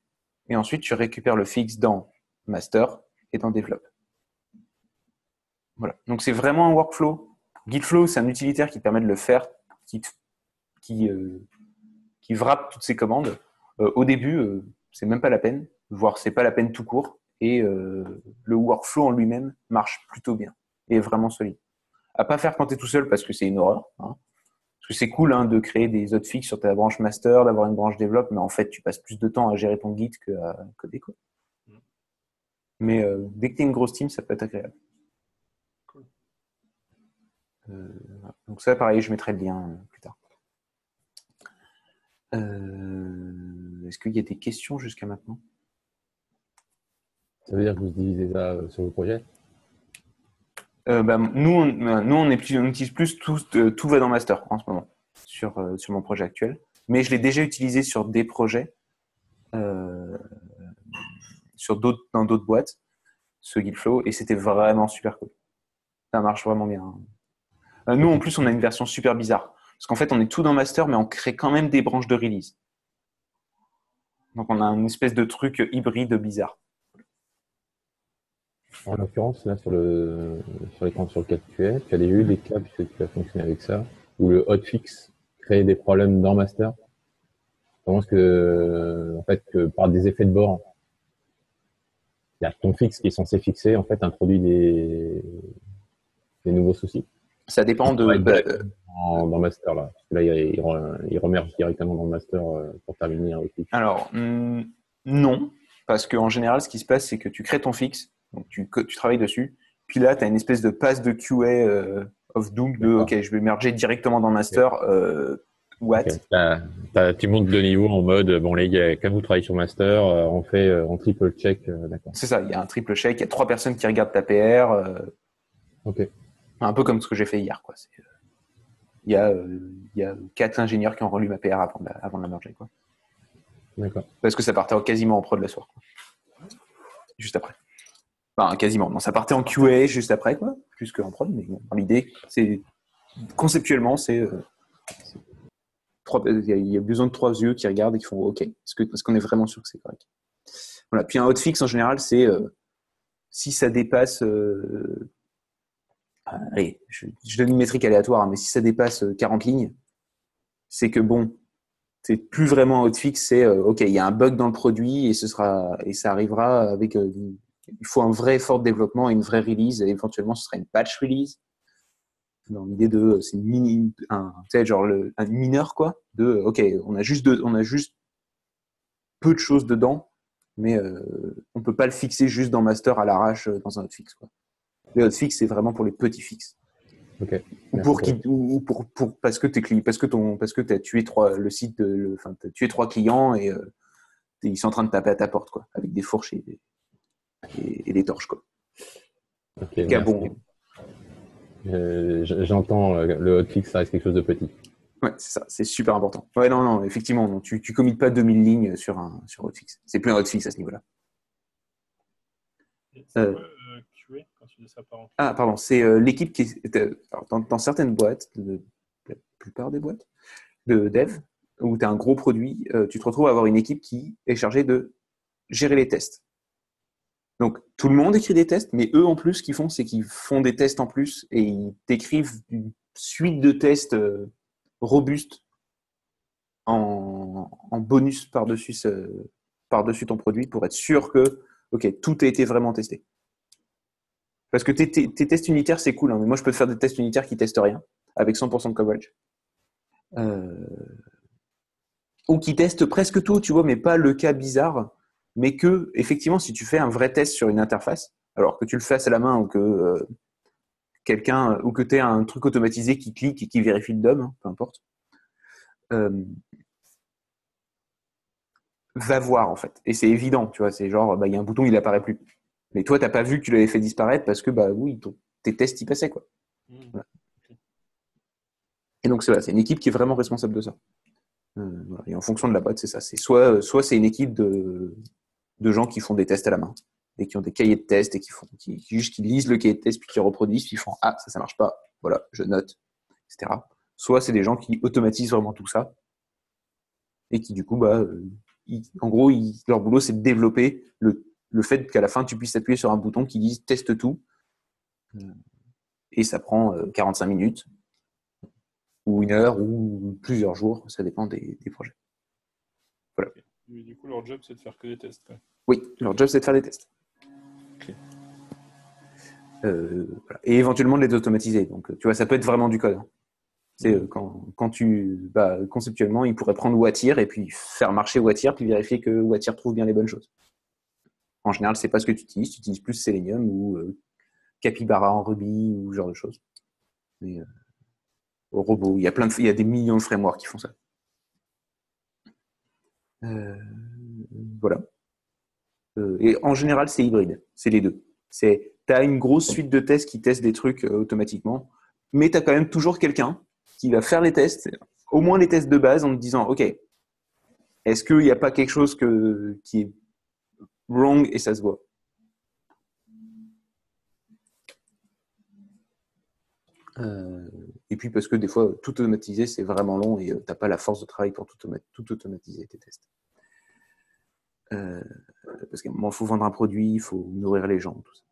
S1: et ensuite, tu récupères le fixe dans master et dans develop. Voilà. Donc, c'est vraiment un workflow. Gitflow, c'est un utilitaire qui permet de le faire, qui wrap toutes ces commandes. Au début, c'est même pas la peine, voire c'est pas la peine tout court. Et le workflow en lui-même marche plutôt bien et est vraiment solide. À pas faire quand tu es tout seul parce que c'est une horreur. Hein. Parce que c'est cool de créer des hotfix sur ta branche master, d'avoir une branche develop, mais en fait, tu passes plus de temps à gérer ton Git qu'à coder. Quoi. Mais dès que tu es une grosse team, ça peut être agréable.
S2: Cool.
S1: Donc ça, pareil, je mettrai le lien plus tard. Est-ce qu'il y a des questions jusqu'à maintenant?
S3: Ça veut dire que vous divisez ça sur le projet?
S1: Nous, on utilise plus tout va dans master en ce moment sur mon projet actuel. Mais je l'ai déjà utilisé sur des projets, dans d'autres boîtes, ce Gitflow, et c'était vraiment super cool. Ça marche vraiment bien. Nous, en plus, on a une version super bizarre. Parce qu'en fait, on est tout dans master, mais on crée quand même des branches de release. Donc, on a une espèce de truc hybride bizarre.
S3: En l'occurrence, là, sur l'écran sur lequel tu as déjà eu des cas, puisque tu as fonctionné avec ça, où le hotfix crée des problèmes dans master. Je pense que par des effets de bord, il y a ton fixe qui est censé fixer, en fait, introduit des nouveaux soucis.
S1: Ça dépend de...
S3: dans master, là. Parce que là, il remerge directement dans le master pour terminer un hotfix.
S1: Alors, non. Parce qu'en général, ce qui se passe, c'est que tu crées ton fixe, donc tu travailles dessus, puis là, tu as une espèce de passe de QA of Doom de OK, je vais merger directement dans master. What?
S3: Okay. Tu montes de niveau en mode bon, les gars, quand vous travaillez sur master, on triple check. D'accord.
S1: C'est ça, il y a un triple check, il y a 3 personnes qui regardent ta PR.
S3: Ok.
S1: Un peu comme ce que j'ai fait hier. Quoi. Il y a 4 ingénieurs qui ont relu ma PR avant de la merger. Quoi.
S3: D'accord.
S1: Parce que ça partait quasiment en prod le soir. Quoi. Juste après. Enfin, quasiment. Non, ça partait en QA juste après, quoi, plus qu'en prod. Mais bon, l'idée, c'est conceptuellement, il y a besoin de 3 yeux qui regardent et qui font OK. Parce qu'on est vraiment sûr que c'est correct. Voilà. Puis un hotfix, en général, c'est si ça dépasse... allez, je donne une métrique aléatoire, hein, mais si ça dépasse 40 lignes, c'est que bon, c'est plus vraiment un hotfix, c'est OK, il y a un bug dans le produit et ça arrivera avec... il faut un vrai effort de développement et une vraie release. Et éventuellement, ce sera une patch release. Dans l'idée de, c'est un mineur, quoi. De, OK, on a juste peu de choses dedans, mais on peut pas le fixer juste dans master à l'arrache dans un hotfix, quoi. Le hotfix, c'est vraiment pour les petits fixes.
S3: Ok.
S1: Parce que tu as tué le site, t'as tué 3 clients et ils sont en train de taper à ta porte, quoi, avec des fourches et des torches, quoi.
S3: Ok, bon. J'entends le hotfix, ça reste quelque chose de petit.
S1: Ouais, c'est ça, c'est super important. Ouais, non, effectivement, non, tu commites pas 2000 lignes sur hotfix. C'est plus un hotfix à ce niveau-là.
S2: C'est quoi QA quand tu dis ça par exemple?
S1: Ah, pardon, c'est l'équipe qui est dans certaines boîtes, la plupart des boîtes de dev, où tu as un gros produit, tu te retrouves à avoir une équipe qui est chargée de gérer les tests. Donc, tout le monde écrit des tests, mais eux, en plus, ce qu'ils font, c'est qu'ils font des tests en plus et ils t'écrivent une suite de tests robustes en bonus par-dessus ton produit pour être sûr que tout a été vraiment testé. Parce que tes tests unitaires, c'est cool. Hein, mais moi, je peux te faire des tests unitaires qui testent rien, avec 100% de coverage. Ou qui testent presque tout, tu vois, mais pas le cas bizarre. Mais que, effectivement, si tu fais un vrai test sur une interface, alors que tu le fasses à la main ou que ou que tu aies un truc automatisé qui clique et qui vérifie le DOM, hein, peu importe, va voir, en fait. Et c'est évident, tu vois, c'est genre, il y a un bouton, il apparaît plus. Mais toi, t'as pas vu que tu l'avais fait disparaître parce que, oui, tes tests y passaient, quoi. Voilà. Et donc, c'est une équipe qui est vraiment responsable de ça. Voilà. Et en fonction de la boîte, c'est ça. C'est soit c'est une équipe de gens qui font des tests à la main et qui ont des cahiers de tests et qui lisent le cahier de test puis qui reproduisent, puis ils font ça marche pas, voilà, je note, etc. Soit c'est des gens qui automatisent vraiment tout ça et qui du coup, en gros, leur boulot c'est de développer le fait qu'à la fin tu puisses appuyer sur un bouton qui dise teste tout et ça prend 45 minutes ou 1 heure ou plusieurs jours, ça dépend des projets. Voilà.
S2: Mais du coup, leur job, c'est de faire que des tests. Quoi.
S1: Oui, leur job, c'est de faire des tests.
S2: Okay.
S1: Voilà. Et éventuellement de les automatiser. Donc, tu vois, ça peut être vraiment du code. C'est quand conceptuellement, ils pourraient prendre Wattier et puis faire marcher Wattier, puis vérifier que Wattier trouve bien les bonnes choses. En général, c'est pas ce que tu utilises plus Selenium ou Capybara en Ruby ou ce genre de choses. Mais au robot, il y a des millions de frameworks qui font ça. Voilà. Et en général, c'est hybride. C'est les deux. Tu as une grosse suite de tests qui testent des trucs automatiquement, mais tu as quand même toujours quelqu'un qui va faire les tests, au moins les tests de base, en te disant, OK, est-ce qu'il n'y a pas quelque chose qui est wrong et ça se voit? Et puis parce que des fois, tout automatiser, c'est vraiment long et tu n'as pas la force de travail pour tout automatiser tes tests. Parce qu'à un moment, il faut vendre un produit, il faut nourrir les gens, tout ça.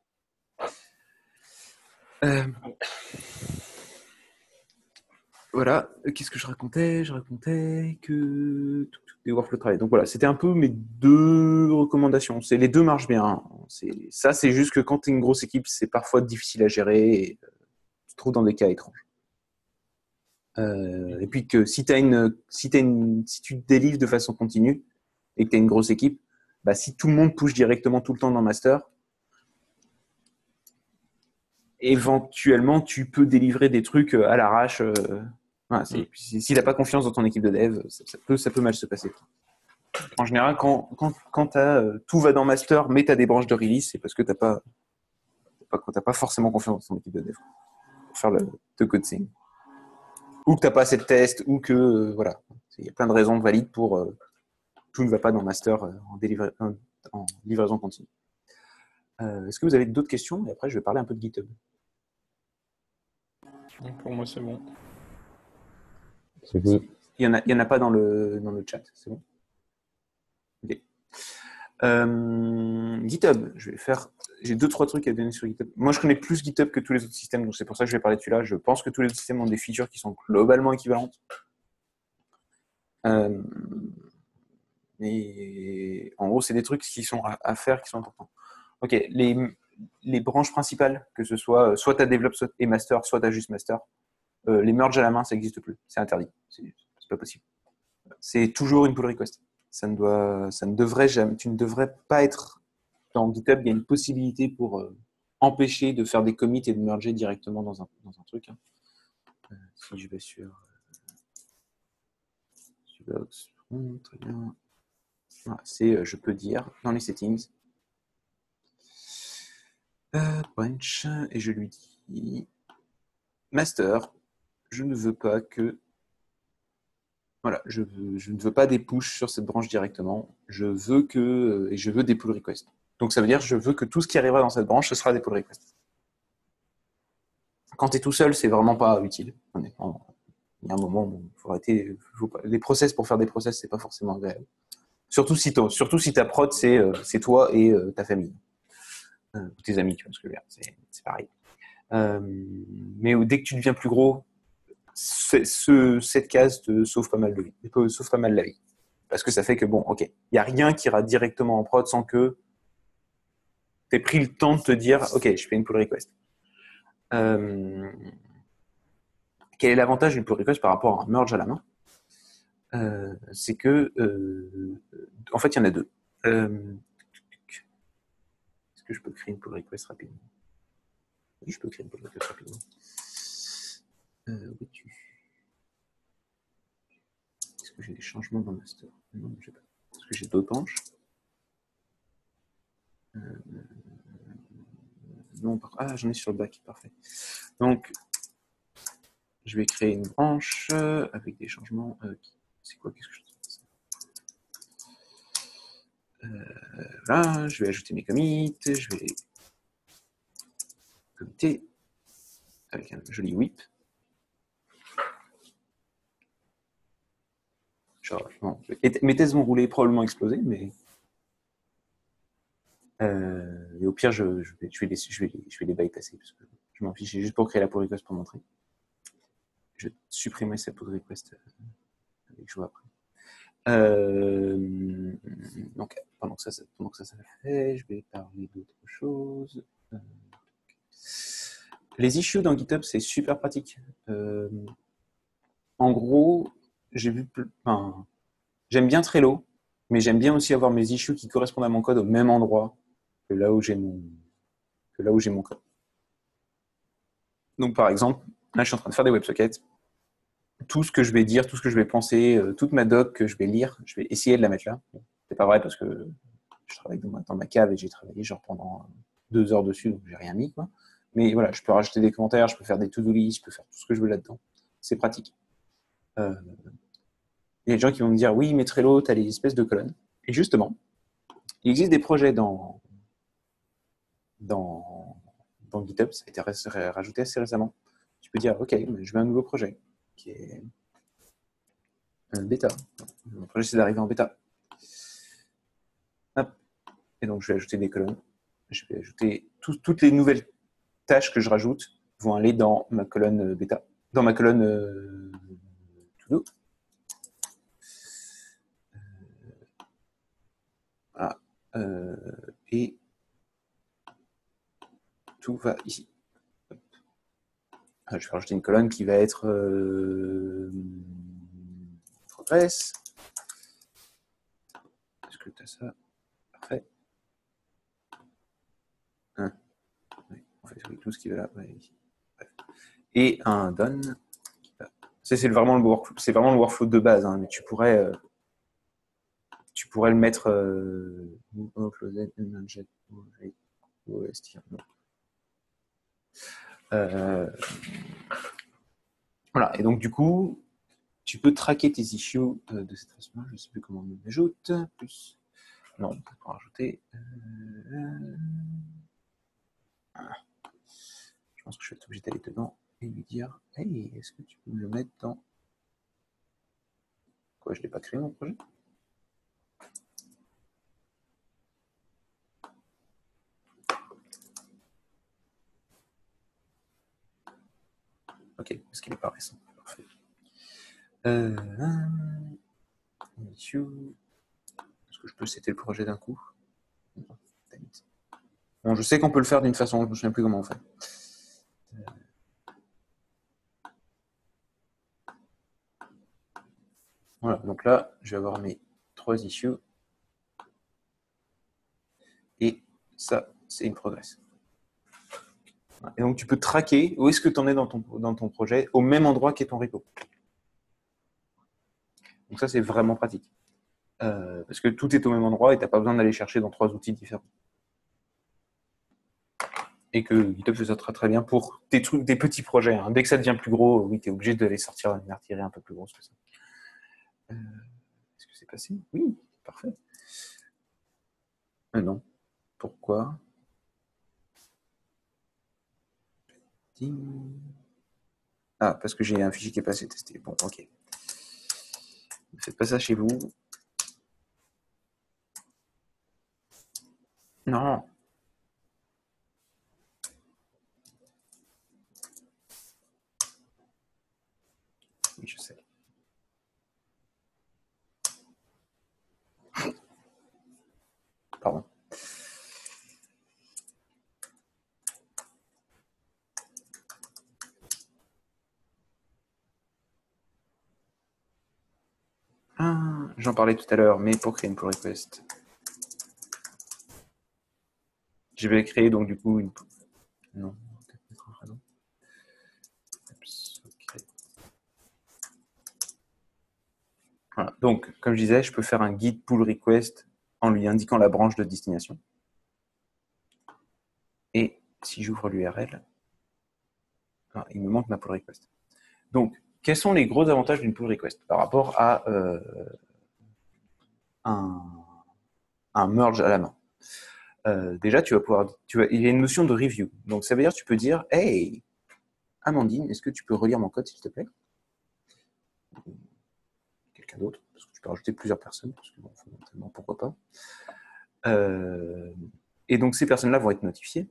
S1: Voilà, qu'est-ce que je racontais? Je racontais que des workflows de travail. Donc voilà, c'était un peu mes 2 recommandations. Les 2 marchent bien. C'est juste que quand tu es une grosse équipe, c'est parfois difficile à gérer et tu te trouves dans des cas étranges. Et puis que si tu délivres de façon continue et que tu as une grosse équipe, si tout le monde push directement tout le temps dans Master, éventuellement, tu peux délivrer des trucs à l'arrache. Voilà, si tu n'as pas confiance dans ton équipe de dev, ça peut mal se passer. En général, quand tout va dans Master, mais tu as des branches de release, c'est parce que tu n'as pas forcément confiance dans ton équipe de dev pour faire le good thing. Ou que tu n'as pas assez de tests, ou que, voilà. Il y a plein de raisons valides pour tout ne va pas dans Master en livraison continue. Est-ce que vous avez d'autres questions? Et après, je vais parler un peu de GitHub.
S2: Pour moi, c'est bon.
S3: C'est good.
S1: Il y en a pas dans le chat, c'est bon? Ok. GitHub, j'ai 2-3 trucs à donner sur GitHub. Moi, je connais plus GitHub que tous les autres systèmes, donc c'est pour ça que je vais parler de celui-là. Je pense que tous les autres systèmes ont des features qui sont globalement équivalentes. Mais en gros, c'est des trucs qui sont à faire, qui sont importants. Ok, les branches principales, que ce soit tu as Develop et Master, soit tu as juste Master, les merges à la main, ça n'existe plus. C'est interdit. C'est pas possible. C'est toujours une pull request. Tu ne devrais pas être dans GitHub. Il y a une possibilité pour empêcher de faire des commits et de merger directement dans un truc. Hein. Si je vais sur très bien. Voilà, je peux dire dans les settings branch et je lui dis master, je ne veux pas que je ne veux pas des push sur cette branche directement. Je veux des pull requests. Donc ça veut dire je veux que tout ce qui arrivera dans cette branche, ce sera des pull requests. Quand tu es tout seul, c'est vraiment pas utile. Honnêtement, il y a un moment où il faut arrêter. Les process pour faire des process, c'est pas forcément agréable. Surtout si ta prod, c'est toi et ta famille. ou tes amis, tu vois ce que je veux dire, c'est pareil. Mais dès que tu deviens plus gros, cette case te sauve pas mal de vie, sauve pas mal la vie. Parce que ça fait que, bon, ok, il n'y a rien qui ira directement en prod sans que tu aies pris le temps de te dire, ok, je fais une pull request. Quel est l'avantage d'une pull request par rapport à un merge à la main? C'est que, en fait, il y en a deux. Est-ce que je peux créer une pull request rapidement? Oui, je peux créer une pull request rapidement. Oui, Est-ce que j'ai des changements dans master? Non, j'ai pas. Est-ce que j'ai d'autres branches? Non, j'en ai sur le bac, parfait. Donc, je vais créer une branche avec des changements. C'est quoi? Qu'est-ce que je fais? Là, je vais ajouter mes commits, je vais les committer avec un joli whip. Genre, bon, mes tests vont rouler, probablement exploser, mais et au pire, je vais les bypasser parce que je m'en fiche, juste pour créer la pull request pour montrer. Je vais supprimer cette pull request avec joie après. Donc, pendant que ça fait, je vais parler d'autre chose. Les issues dans GitHub, c'est super pratique. En gros, j'aime bien Trello, mais j'aime bien aussi avoir mes issues qui correspondent à mon code au même endroit que là où j'ai mon code. Donc, par exemple, là, je suis en train de faire des WebSockets. Tout ce que je vais dire, tout ce que je vais penser, toute ma doc que je vais lire, je vais essayer de la mettre là. C'est pas vrai parce que je travaille dans ma cave et j'ai travaillé genre pendant 2 heures dessus, donc j'ai rien mis, quoi. Mais voilà, je peux rajouter des commentaires, je peux faire des to-do list, je peux faire tout ce que je veux là-dedans. C'est pratique. Il y a des gens qui vont me dire, oui, mais Trello, tu as les espèces de colonnes. Et justement, il existe des projets dans GitHub, ça a été rajouté assez récemment. Tu peux dire, ok, je mets un nouveau projet qui est un bêta. Mon projet, c'est d'arriver en bêta. Hop. Et donc, je vais ajouter des colonnes. Je vais ajouter toutes les nouvelles tâches que je rajoute vont aller dans ma colonne bêta, dans ma colonne to-do. Voilà. Et tout va ici. Je vais rajouter une colonne qui va être progress. Est-ce que tu as ça? Parfait. Oui, en fait, oui, tout ce qui va là. Ouais, ici. Et un done. C'est vraiment le workflow de base, hein, mais tu pourrais le mettre voilà, et donc du coup, tu peux traquer tes issues de cette façon-là. Je ne sais plus comment on ajoute. Plus. Non, on peut pas rajouter. Je pense que je vais être obligé d'aller dedans et lui dire, hey, est-ce que tu peux me le mettre dans... Quoi, je ne l'ai pas créé mon projet? Ok, parce qu'il n'est pas récent. Parfait. Est-ce que je peux setter le projet d'un coup? Bon, je sais qu'on peut le faire d'une façon, je ne me souviens plus comment on fait. Voilà, donc là, je vais avoir mes 3 issues. Et ça, c'est une progress. Et donc, tu peux traquer où est-ce que tu en es dans ton projet, au même endroit qu'est ton repo. Donc ça, c'est vraiment pratique. Parce que tout est au même endroit et tu n'as pas besoin d'aller chercher dans 3 outils différents. Et que GitHub fait ça très très bien pour tes petits projets. Hein. Dès que ça devient plus gros, oui, tu es obligé de les sortir une artillerie un peu plus grosse que ça. Est-ce que c'est passé? Oui, parfait. Non. Pourquoi? Ah, parce que j'ai un fichier qui n'est pas assez testé. Bon, ok. Ne faites pas ça chez vous. Non. J'en parlais tout à l'heure, mais pour créer une pull request, je vais créer donc du coup une... Non, peut-être mettre un raison. Ok. Voilà. Donc, comme je disais, je peux faire un guide pull request en lui indiquant la branche de destination. Et si j'ouvre l'URL, il me manque ma pull request. Donc, quels sont les gros avantages d'une pull request par rapport à un merge à la main? Déjà, il y a une notion de review. Donc, ça veut dire que tu peux dire, hey, Amandine, est-ce que tu peux relire mon code, s'il te plaît? Quelqu'un d'autre, parce que tu peux rajouter plusieurs personnes, parce que bon, fondamentalement, pourquoi pas. Et donc, ces personnes-là vont être notifiées.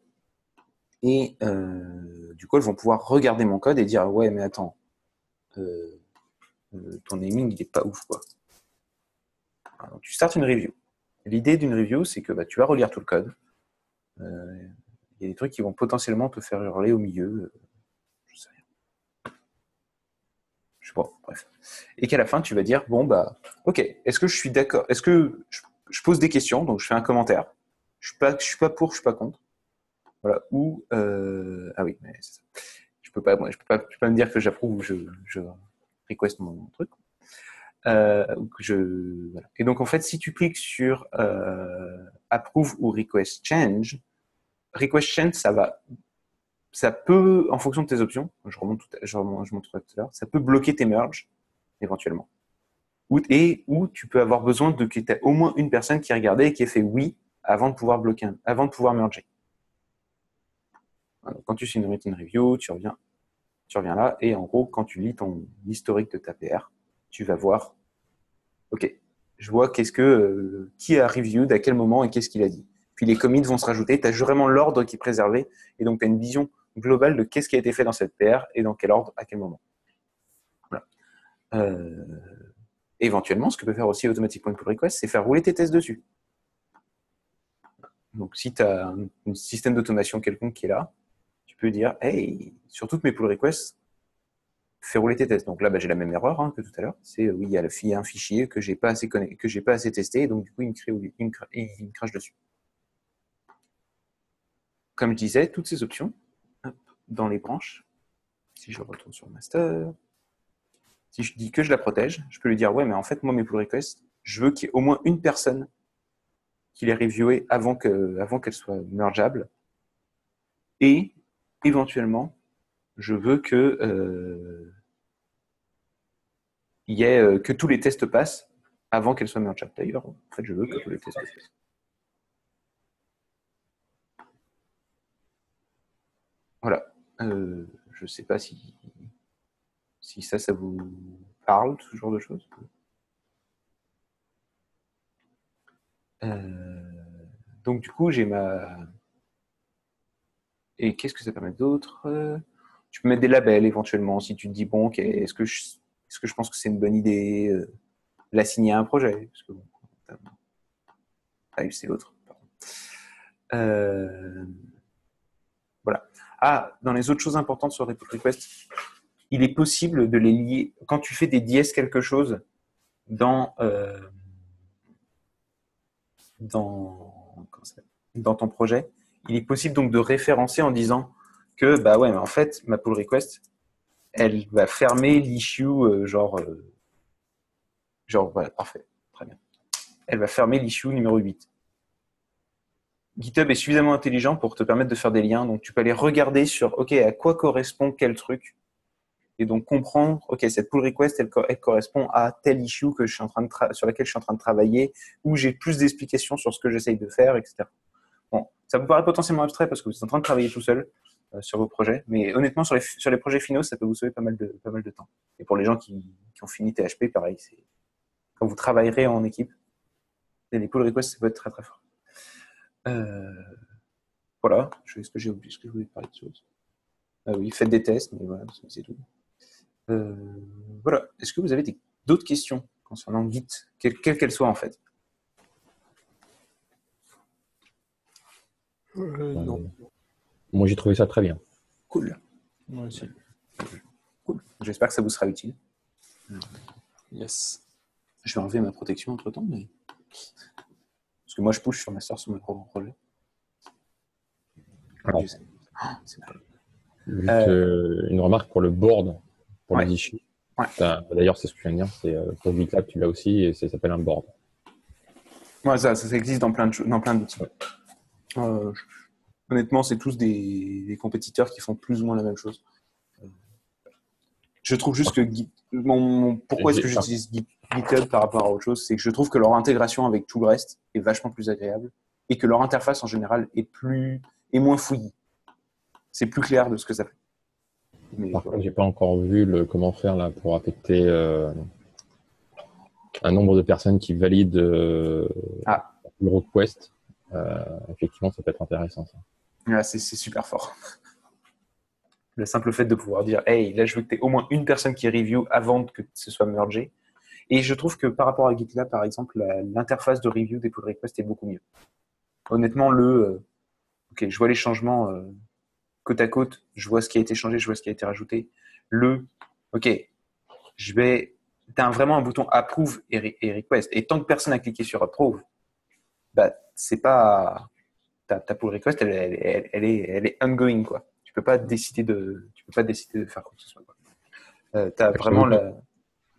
S1: Et du coup, elles vont pouvoir regarder mon code et dire, ouais, mais attends, ton naming, il n'est pas ouf, quoi. Alors, tu startes une review. L'idée d'une review, c'est que tu vas relire tout le code. Il y a des trucs qui vont potentiellement te faire hurler au milieu. Je sais rien. Je sais pas, bref. Et qu'à la fin, tu vas dire, bon, ok, est-ce que je suis d'accord? Est-ce que je pose des questions, donc je fais un commentaire. Je suis pas pour, je suis pas contre. Voilà. Ou, ah oui, mais c'est ça. Je peux pas me dire que j'approuve ou je request mon truc. Voilà. Et donc, en fait, si tu cliques sur Approve ou Request Change, ça peut, en fonction de tes options, je montrerai tout à l'heure, ça peut bloquer tes merges, éventuellement. Ou tu peux avoir besoin que tu aies au moins une personne qui a regardé et qui a fait oui avant de pouvoir bloquer, avant de pouvoir merger. Alors, quand tu fais une routine review, tu reviens là, et en gros, quand tu lis ton historique de ta PR, tu vas voir, ok, je vois qui a reviewed, à quel moment et qu'est-ce qu'il a dit. Puis les commits vont se rajouter, tu as vraiment l'ordre qui est préservé, et donc tu as une vision globale de qu'est-ce qui a été fait dans cette PR et dans quel ordre, à quel moment. Voilà. Éventuellement, ce que peut faire aussi Automatic Point Pull Request, c'est faire rouler tes tests dessus. Donc si tu as un système d'automation quelconque qui est là, tu peux dire, hey, sur toutes mes pull requests, fais rouler tes tests. Donc là, j'ai la même erreur que tout à l'heure. C'est oui, il y a un fichier que j'ai pas assez testé, et donc du coup, il me crache dessus. Comme je disais, toutes ces options, dans les branches, si je retourne sur master, si je dis que je la protège, je peux lui dire, ouais, mais en fait, moi, mes pull requests, je veux qu'il y ait au moins une personne qui les reviewé avant qu'elle soit mergeable. Et éventuellement, je veux que que tous les tests passent avant qu'elle soit mergeable. D'ailleurs, en fait, je veux que tous les tests passent. Voilà. Je ne sais pas si ça vous parle, ce genre de choses. Donc, du coup, j'ai ma... Et qu'est-ce que ça permet d'autre? Tu peux mettre des labels, éventuellement, si tu te dis, bon, ok, est-ce que je pense que c'est une bonne idée l'assigner à un projet? Parce que, bon, c'est l'autre. Voilà. Dans les autres choses importantes sur les pull requests, il est possible de les lier. Quand tu fais des dièses quelque chose dans ton projet, il est possible donc de référencer en disant que ouais, mais en fait, ma pull request, elle va fermer l'issue voilà, parfait, très bien. Elle va fermer l'issue numéro 8. GitHub est suffisamment intelligent pour te permettre de faire des liens, donc tu peux aller regarder sur ok, à quoi correspond quel truc, et donc comprendre ok, cette pull request elle correspond à tel issue que sur laquelle je suis en train de travailler, où j'ai plus d'explications sur ce que j'essaye de faire, etc. Bon, ça vous paraît potentiellement abstrait parce que vous êtes en train de travailler tout seul sur vos projets, mais honnêtement sur les projets finaux, ça peut vous sauver pas mal de temps. Et pour les gens qui ont fini THP, pareil, quand vous travaillerez en équipe, les pull requests ça peut être très très fort. Voilà, est-ce que j'ai oublié, est-ce que je voulais parler de choses? Oui, faites des tests, mais voilà, c'est tout. Voilà, est-ce que vous avez d'autres questions concernant Git, quelle qu'elle soit en fait?
S2: Non.
S3: Moi, j'ai trouvé ça très bien.
S1: Cool.
S2: Moi aussi.
S1: Cool. J'espère que ça vous sera utile.
S2: Yes.
S1: Je vais enlever ma protection entre-temps, mais... Parce que moi, je push sur master sur mes propres projets.
S3: Alors,
S1: Je sais. C'est mal.
S3: juste une remarque pour le board, pour
S1: Ouais.
S3: les issues.
S1: Ouais.
S3: D'ailleurs, c'est ce que je viens de dire, c'est pour GitLab, tu l'as aussi, et ça s'appelle un board.
S1: Ouais, ça existe dans plein d'outils. Honnêtement, c'est tous des compétiteurs qui font plus ou moins la même chose. Je trouve juste que pourquoi est-ce que j'utilise GitHub par rapport à autre chose, c'est que je trouve que leur intégration avec tout le reste est vachement plus agréable et que leur interface en général est moins fouillie. C'est plus clair de ce que ça fait. Mais,
S3: Par contre, j'ai pas encore vu comment faire là pour affecter un nombre de personnes qui valident le request. Effectivement, ça peut être intéressant, ça.
S1: là, c'est super fort. Le simple fait de pouvoir dire « Hey, là, je veux que tu aies au moins une personne qui review avant que ce soit mergé. » Et je trouve que par rapport à GitLab, par exemple, l'interface de review des pull requests est beaucoup mieux. Honnêtement, OK, je vois les changements côte à côte, je vois ce qui a été changé, je vois ce qui a été rajouté. OK, tu as vraiment un bouton approve et request. Et tant que personne n'a cliqué sur approve, bah, c'est pas... Ta pull request, elle est ongoing, quoi. Tu peux pas décider de faire quoi que ce soit. T'as vraiment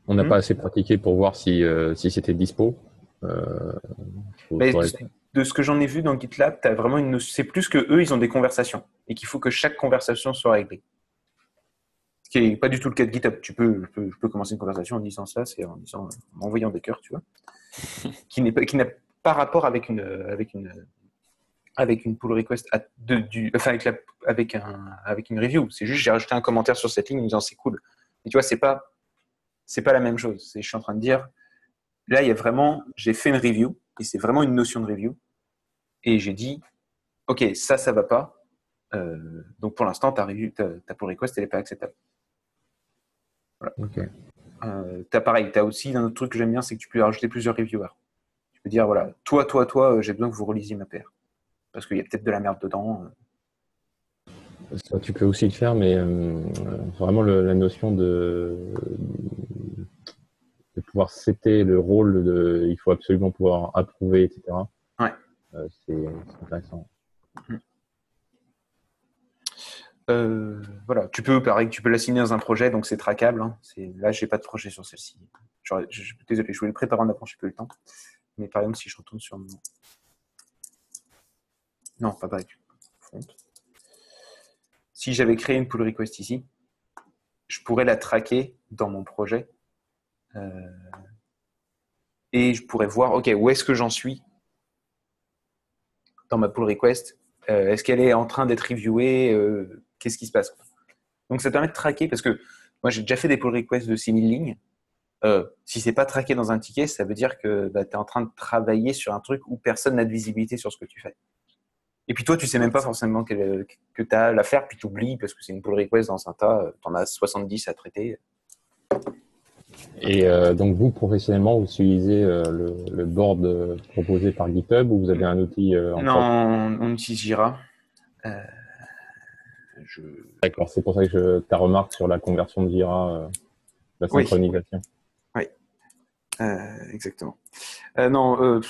S3: On n'a pas assez pratiqué pour voir si c'était dispo.
S1: De ce que j'en ai vu dans GitLab, t'as vraiment c'est plus que eux, ils ont des conversations et qu'il faut que chaque conversation soit réglée. Ce qui n'est pas du tout le cas de GitHub. Je peux commencer une conversation en disant ça, c'est en envoyant des cœurs, tu vois, qui n'a pas rapport avec une pull request avec une review. C'est juste j'ai rajouté un commentaire sur cette ligne en disant c'est cool. Et tu vois, c'est pas la même chose. Je suis en train de dire là, j'ai fait une review et c'est vraiment une notion de review. Et j'ai dit OK, ça va pas. Donc pour l'instant, ta pull request, elle n'est pas acceptable. Voilà.
S3: Okay.
S1: T'as aussi un autre truc que j'aime bien, c'est que tu peux rajouter plusieurs reviewers. Tu peux dire voilà, toi, j'ai besoin que vous relisiez ma PR. Parce qu'il y a peut-être de la merde dedans.
S3: Ça, tu peux aussi le faire, mais vraiment la notion de pouvoir setter le rôle il faut absolument pouvoir approuver, etc.
S1: Ouais.
S3: C'est intéressant.
S1: Voilà, tu peux l'assigner dans un projet, donc c'est trackable. Hein. Là, j'ai pas de projet sur celle-ci. Désolé, je voulais le préparer en avant, j'ai pas eu le temps. Mais par exemple, si je retourne sur mon... Non, pas avec front. Si j'avais créé une pull request ici, je pourrais la traquer dans mon projet et je pourrais voir, OK, où est-ce que j'en suis dans ma pull request. Est-ce qu'elle est en train d'être reviewée qu'est-ce qui se passe? Donc, ça permet de traquer parce que moi, j'ai déjà fait des pull requests de 6000 lignes. Si c'est pas traqué dans un ticket, ça veut dire que tu es en train de travailler sur un truc où personne n'a de visibilité sur ce que tu fais. Et puis toi, tu sais même pas forcément que tu as l'affaire, puis tu oublies parce que c'est une pull request dans un tas, tu en as 70 à traiter.
S3: Et donc vous, professionnellement, vous utilisez le board proposé par GitHub ou vous avez un outil
S1: Non, on utilise Jira.
S3: D'accord, c'est pour ça que ta remarque sur la conversion de Jira, la synchronisation.
S1: Oui, exactement. Non,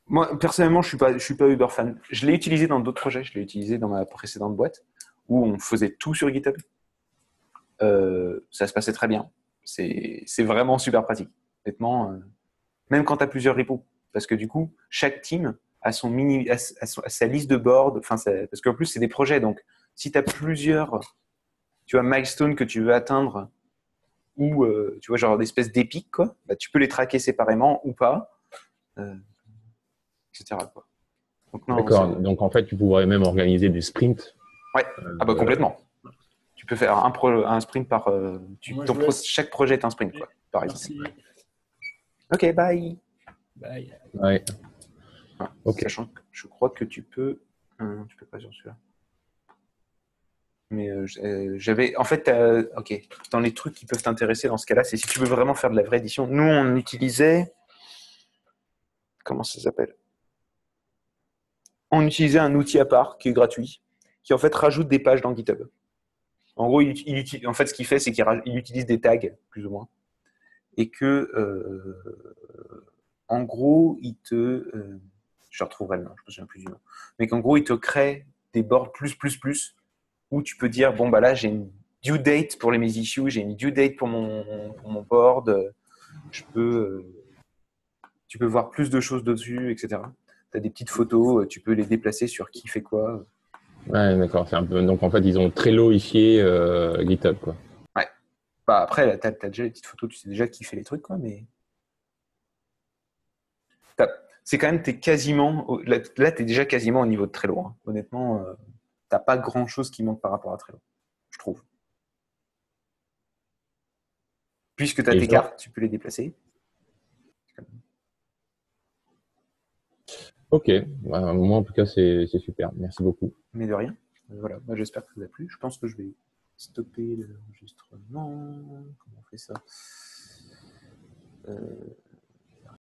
S1: moi, personnellement, je suis pas Uber fan. Je l'ai utilisé dans d'autres projets. Je l'ai utilisé dans ma précédente boîte où on faisait tout sur GitHub. Ça se passait très bien. C'est vraiment super pratique. Honnêtement, même quand tu as plusieurs repos. Parce que du coup, chaque team a sa liste de board. Parce qu'en plus, c'est des projets. Donc, si tu as plusieurs milestones que tu veux atteindre ou tu vois, genre d'espèces d'épiques, quoi, bah, tu peux les traquer séparément ou pas. Etc. Quoi.
S3: D'accord, donc en fait, tu pourrais même organiser des sprints.
S1: Ouais, complètement. Tu peux faire un sprint par... chaque projet est un sprint, quoi, par exemple.
S2: Merci.
S1: Ok, bye.
S2: Bye.
S3: Ouais.
S1: Okay. Sachant que je crois que tu peux... tu peux pas sur celui-là. Mais j'avais... En fait, ok, dans les trucs qui peuvent t'intéresser dans ce cas-là, c'est si tu veux vraiment faire de la vraie édition. Nous, on utilisait... Comment ça s'appelle? On utilisait un outil à part qui est gratuit, qui en fait rajoute des pages dans GitHub. En gros, en fait, ce qu'il fait, c'est qu'il utilise des tags, plus ou moins. Et que, en gros, je retrouverai le nom, je me souviens plus du nom. Mais qu'en gros, il te crée des boards où tu peux dire, bon, bah là, j'ai une due date pour mes issues, j'ai une due date pour mon board. Tu peux voir plus de choses dessus, etc. Tu as des petites photos, tu peux les déplacer sur qui fait quoi.
S3: Ouais, d'accord. C'est un peu... Donc, en fait, ils ont Trello-ifié GitHub, quoi.
S1: Ouais. Bah, après, là, tu as déjà les petites photos, tu sais déjà qui fait les trucs, quoi, mais... C'est quand même, là, tu es déjà quasiment au niveau de Trello. Hein. Honnêtement, tu n'as pas grand-chose qui manque par rapport à Trello, je trouve. Puisque tu as tes cartes, tu peux les déplacer.
S3: Ok, moi en tout cas c'est super, merci beaucoup.
S1: Mais de rien. Voilà, moi j'espère que ça vous a plu. Je pense que je vais stopper l'enregistrement. Comment on fait ça